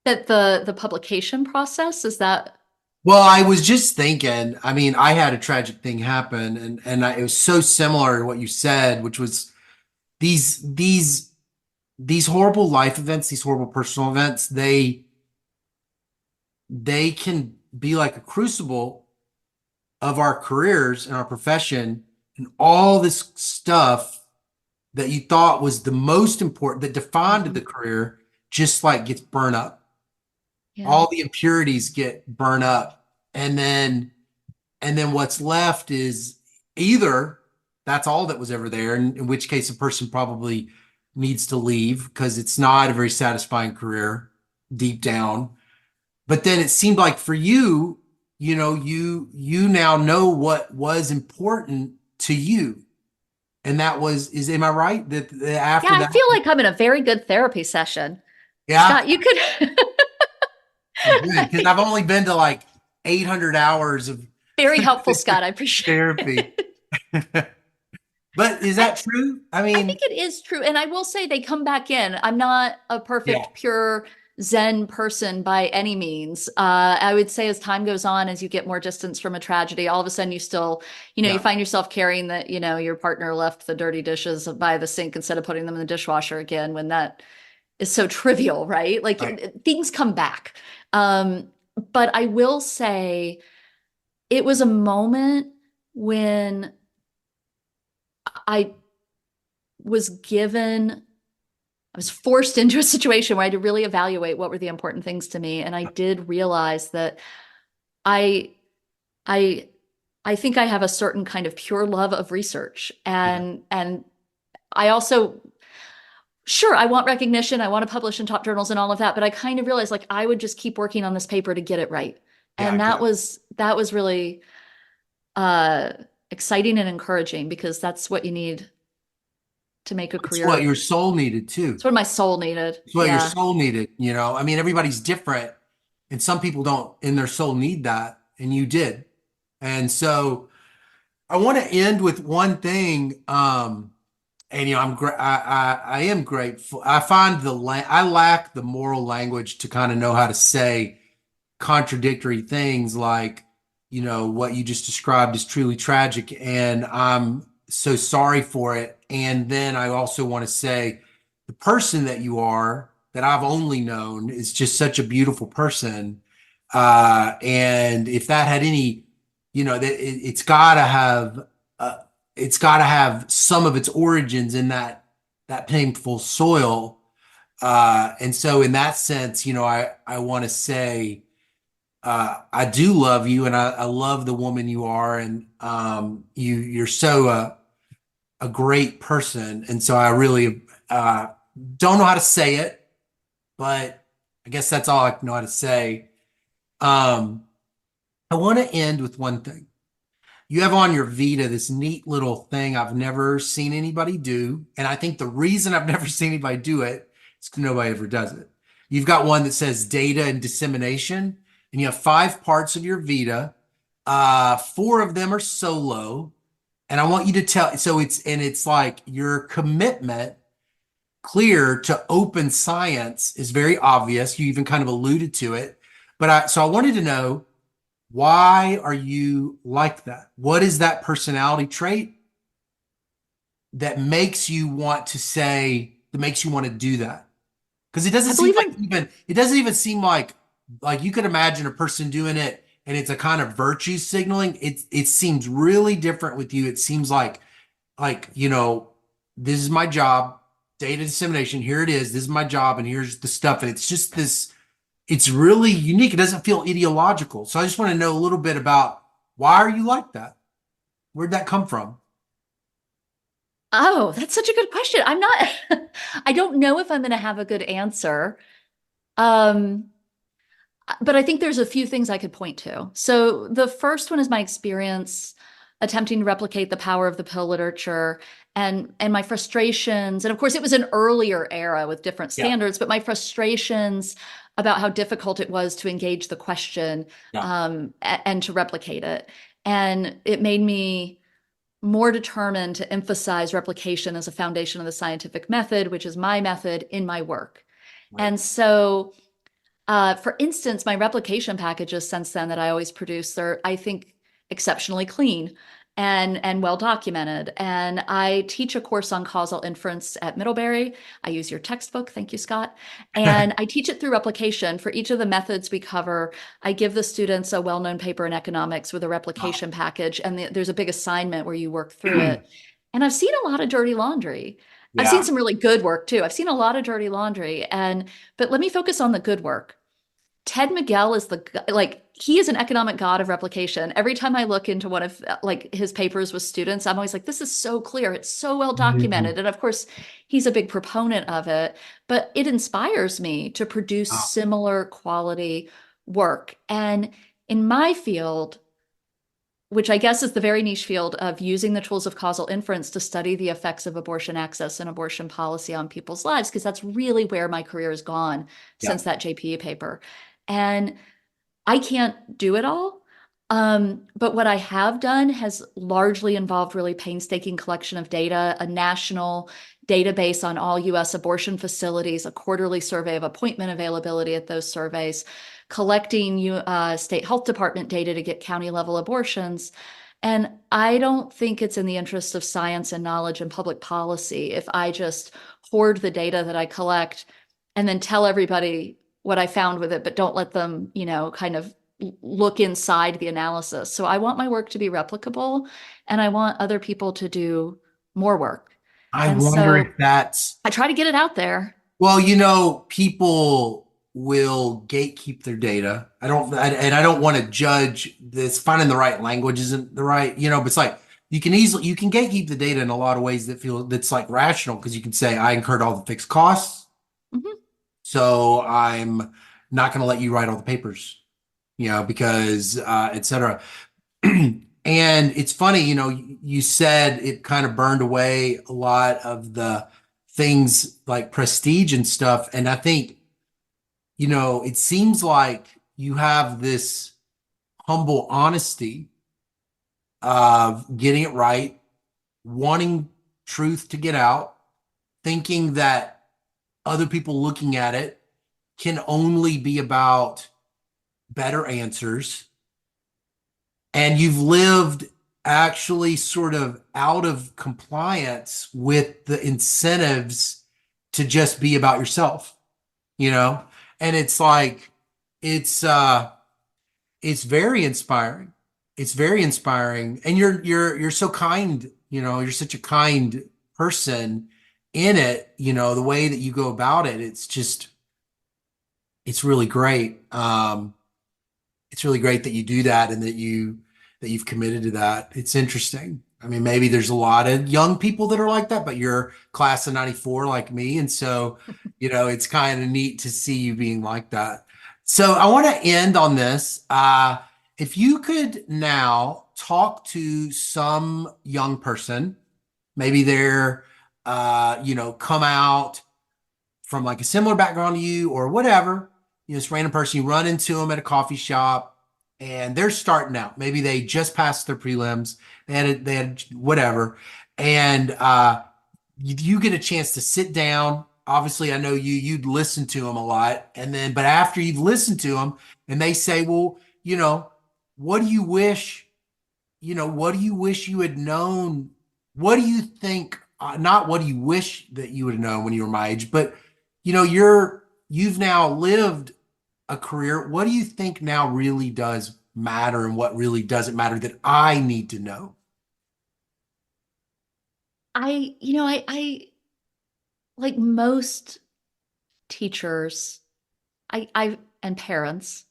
That the publication process is that. well, I was just thinking, I mean, I had a tragic thing happen it was so similar to what you said, which was these these these horrible life events, these horrible personal events, they can be like a crucible of our careers and our profession and all this stuff that you thought was the most important that defined the Mhm. career just like gets burned up. Yeah. All the impurities get burned up and then what's left is either that's all that was ever there, in which case a person probably needs to leave because it's not a very satisfying career deep down. But then it seemed like for you, you now know what was important to you. And that was, am I right? That Yeah, after I that, feel like I'm in a very good therapy session. yeah, Scott, you could oh, good. Because I've only been to like 800 hours of very helpful, Scott. I appreciate therapy. it. But is I, that true? I I think mean, it is true. And I will say they come back in. I'm not a yeah, perfect, pure Zen person by any means. I would say as time goes on, as you get more distance from a tragedy, all of a sudden you still, you yeah, find yourself carrying that, your partner left the dirty dishes by the sink instead of putting them in the dishwasher again when that is so trivial, right? Like right. things come back. Um, but I will say it was a moment when I was given I was forced into a situation where I had to really evaluate what were the important things to me. And I did realize that I, I, I think I have a certain kind of pure love of research. Yeah, And I also, sure, I want recognition. I want to publish in top journals and all of that. But I kind of realized like I would just keep working on this paper to get it right. yeah, I And get it. that was really uh exciting and encouraging because that's what you need to make a It's what career. your soul needed too. It's what my soul needed. It's what your Yeah. soul needed, I mean, everybody's different, and some people don't in their soul need that, and you did. And so I want to end with one thing. And I am grateful. I find I lack the moral language to kind of know how to say contradictory things like, what you just described is truly tragic, and I'm so sorry for it. And then I also want to say the person that you are, that I've only known, is just such a beautiful person. And if that had any, that it's got to have, it's got to have some of its origins in that painful soil. And so in that sense, I want to say, I do love you, and I love the woman you are, and you're so a great person, and so I really don't know how to say it, but I guess that's all I know how to say. Um, I want to end with one thing. You have on your Vita this neat little thing I've never seen anybody do. And I think the reason I've never seen anybody do it is because nobody ever does it. You've got one that says data and dissemination, and you have five parts of your Vita. Four of them are solo. And I want you to tell, it's like your commitment clear to open science is very obvious. You even kind of alluded to it. So I wanted to know, why are you like that? What is that personality trait that makes you want to say, that makes you want to do that? Because it doesn't I seem believe like in it doesn't even seem like you could imagine a person doing it and it's a kind of virtue signaling. It seems really different with you. It seems like, this is my job, data dissemination. Here it is. This is my job, and here's the stuff. And it's just this, it's really unique. It doesn't feel ideological. So I just want to know a little bit about, why are you like that? Where'd that come from? Oh, that's such a good question. I'm not I don't know if I'm going to have a good answer. Um, but I think there's a few things I could point to. So the first one is my experience attempting to replicate the power of the pill literature and my frustrations. And of course, it was an earlier era with different Yeah. standards, but my frustrations about how difficult it was to engage the question Yeah. and to replicate it. And it made me more determined to emphasize replication as a foundation of the scientific method, which is my method in my work. Right. And so for instance, my replication packages since then that I always produce, they're, I think, exceptionally clean and well documented. And I teach a course on causal inference at Middlebury. I use your textbook. Thank you, Scott. And I teach it through replication. For each of the methods we cover, I give the students a well-known paper in economics with a Wow. replication package. And there's a big assignment where you work through it. And I've seen a lot of dirty laundry. I've seen Yeah. some really good work too. I've seen a lot of dirty laundry. But let me focus on the good work. Ted Miguel is he is an economic god of replication. Every time I look into one of like his papers with students, I'm always like, this is so clear. It's so well Mhm. documented. And of course, he's a big proponent of it, but it inspires me to produce Wow. similar quality work. And in my field, which I guess is the very niche field of using the tools of causal inference to study the effects of abortion access and abortion policy on people's lives, because that's really where my career has gone Yeah. since that JPE paper. And I can't do it all. But what I have done has largely involved really painstaking collection of data, a national database on all US abortion facilities, a quarterly survey of appointment availability at those surveys, collecting state health department data to get county level abortions. And I don't think it's in the interest of science and knowledge and public policy if I just hoard the data that I collect and then tell everybody what I found with it, but don't let them, kind of look inside the analysis. So I want my work to be replicable and I want other people to do more work. I And wonder so if that's, I try to get it out there. well, people will gatekeep their data. And I don't want to judge this. Finding the right language isn't the right, but it's like you can gatekeep the data in a lot of ways that's like rational, because you can say, I incurred all the fixed costs, Mhm. so I'm not going to let you write all the papers, because et cetera. And it's funny, you said it kind of burned away a lot of the things like prestige and stuff. And I think, it seems like you have this humble honesty of getting it right, wanting truth to get out, thinking that other people looking at it can only be about better answers. And you've lived actually sort of out of compliance with the incentives to just be about yourself, you know? And it's like, it's uh it's very inspiring. It's very inspiring. And you're so kind, you're such a kind person in it, the way that you go about it. It's really great. It's really great that you do that, and that you've committed to that. It's interesting. I mean, maybe there's a lot of young people that are like that, but you're class of 94 like me. And so, it's kind of neat to see you being like that. So I want to end on this. if you could now talk to some young person, maybe they're, come out from like a similar background to you or whatever, this random person, you run into them at a coffee shop and they're starting out. Maybe they just passed their prelims, they had whatever, and you get a chance to sit down. Obviously, I know you'd listen to them a lot, and then but after you've listened to them, and they say, well, what do you wish? What do you wish you had known? What do you think? Not what do you wish that you would have known when you were my age, but you've now lived a career. What do you think now really does matter, and what really doesn't matter that I need to know? I like most teachers, I and parents,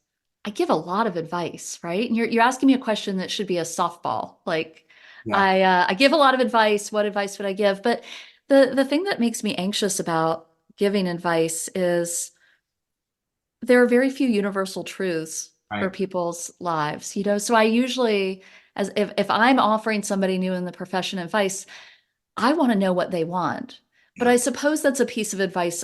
I give a lot of advice, right? And you're asking me a question that should be a softball. Like Yeah, I give a lot of advice. What advice would I give? But the thing that makes me anxious about giving advice is there are very few universal truths for right. people's lives, So I usually, as if I'm offering somebody new in the profession advice, I want to know what they want. But Yeah, I suppose that's a piece of advice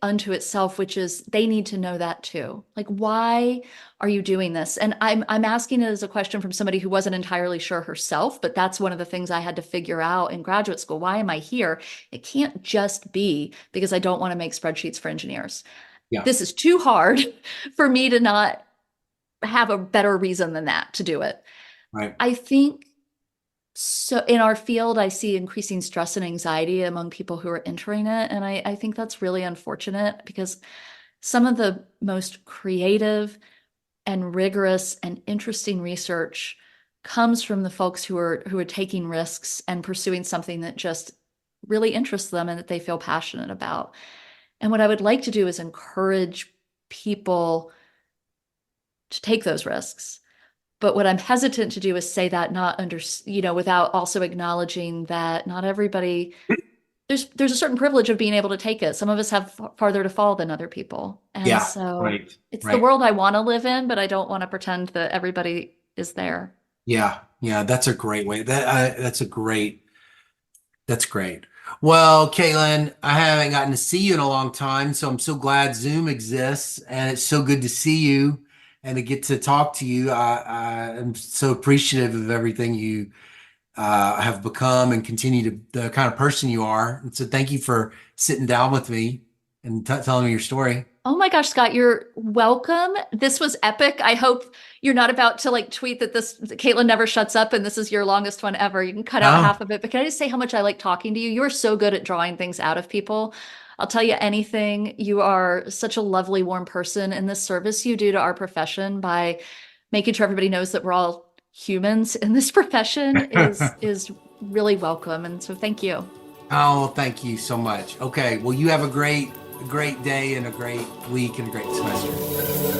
unto itself, which is they need to know that too. Like, why are you doing this? And I'm asking it as a question from somebody who wasn't entirely sure herself, but that's one of the things I had to figure out in graduate school. Why am I here? It can't just be because I don't want to make spreadsheets for engineers. yeah, This is too hard for me to not have a better reason than that to do it. right. I think so in our field, I see increasing stress and anxiety among people who are entering it. And I think that's really unfortunate because some of the most creative and rigorous and interesting research comes from the folks who are taking risks and pursuing something that just really interests them and that they feel passionate about. And what I would like to do is encourage people to take those risks. But what I'm hesitant to do is say that not under, without also acknowledging that not everybody, there's a certain privilege of being able to take it. Some of us have farther to fall than other people. And Yeah, so right, it's the right. world I want to live in, but I don't want to pretend that everybody is there. Yeah, yeah, that's a great way. That's great. Well, Caitlin, I haven't gotten to see you in a long time, so I'm so glad Zoom exists, and it's so good to see you and to get to talk to you. I am so appreciative of everything you have become and continue to the kind of person you are. And so, thank you for sitting down with me and t telling me your story. Oh my gosh, Scott, you're welcome. This was epic. I hope you're not about to like tweet that that Caitlin never shuts up and this is your longest one ever. You can cut out Oh, half of it, but can I just say how much I like talking to you? You're so good at drawing things out of people. I'll tell you anything. You are such a lovely, warm person, and this service you do to our profession by making sure everybody knows that we're all humans in this profession is really welcome. And so thank you. oh, thank you so much. Okay, well, you have a great day and a great week and a great semester.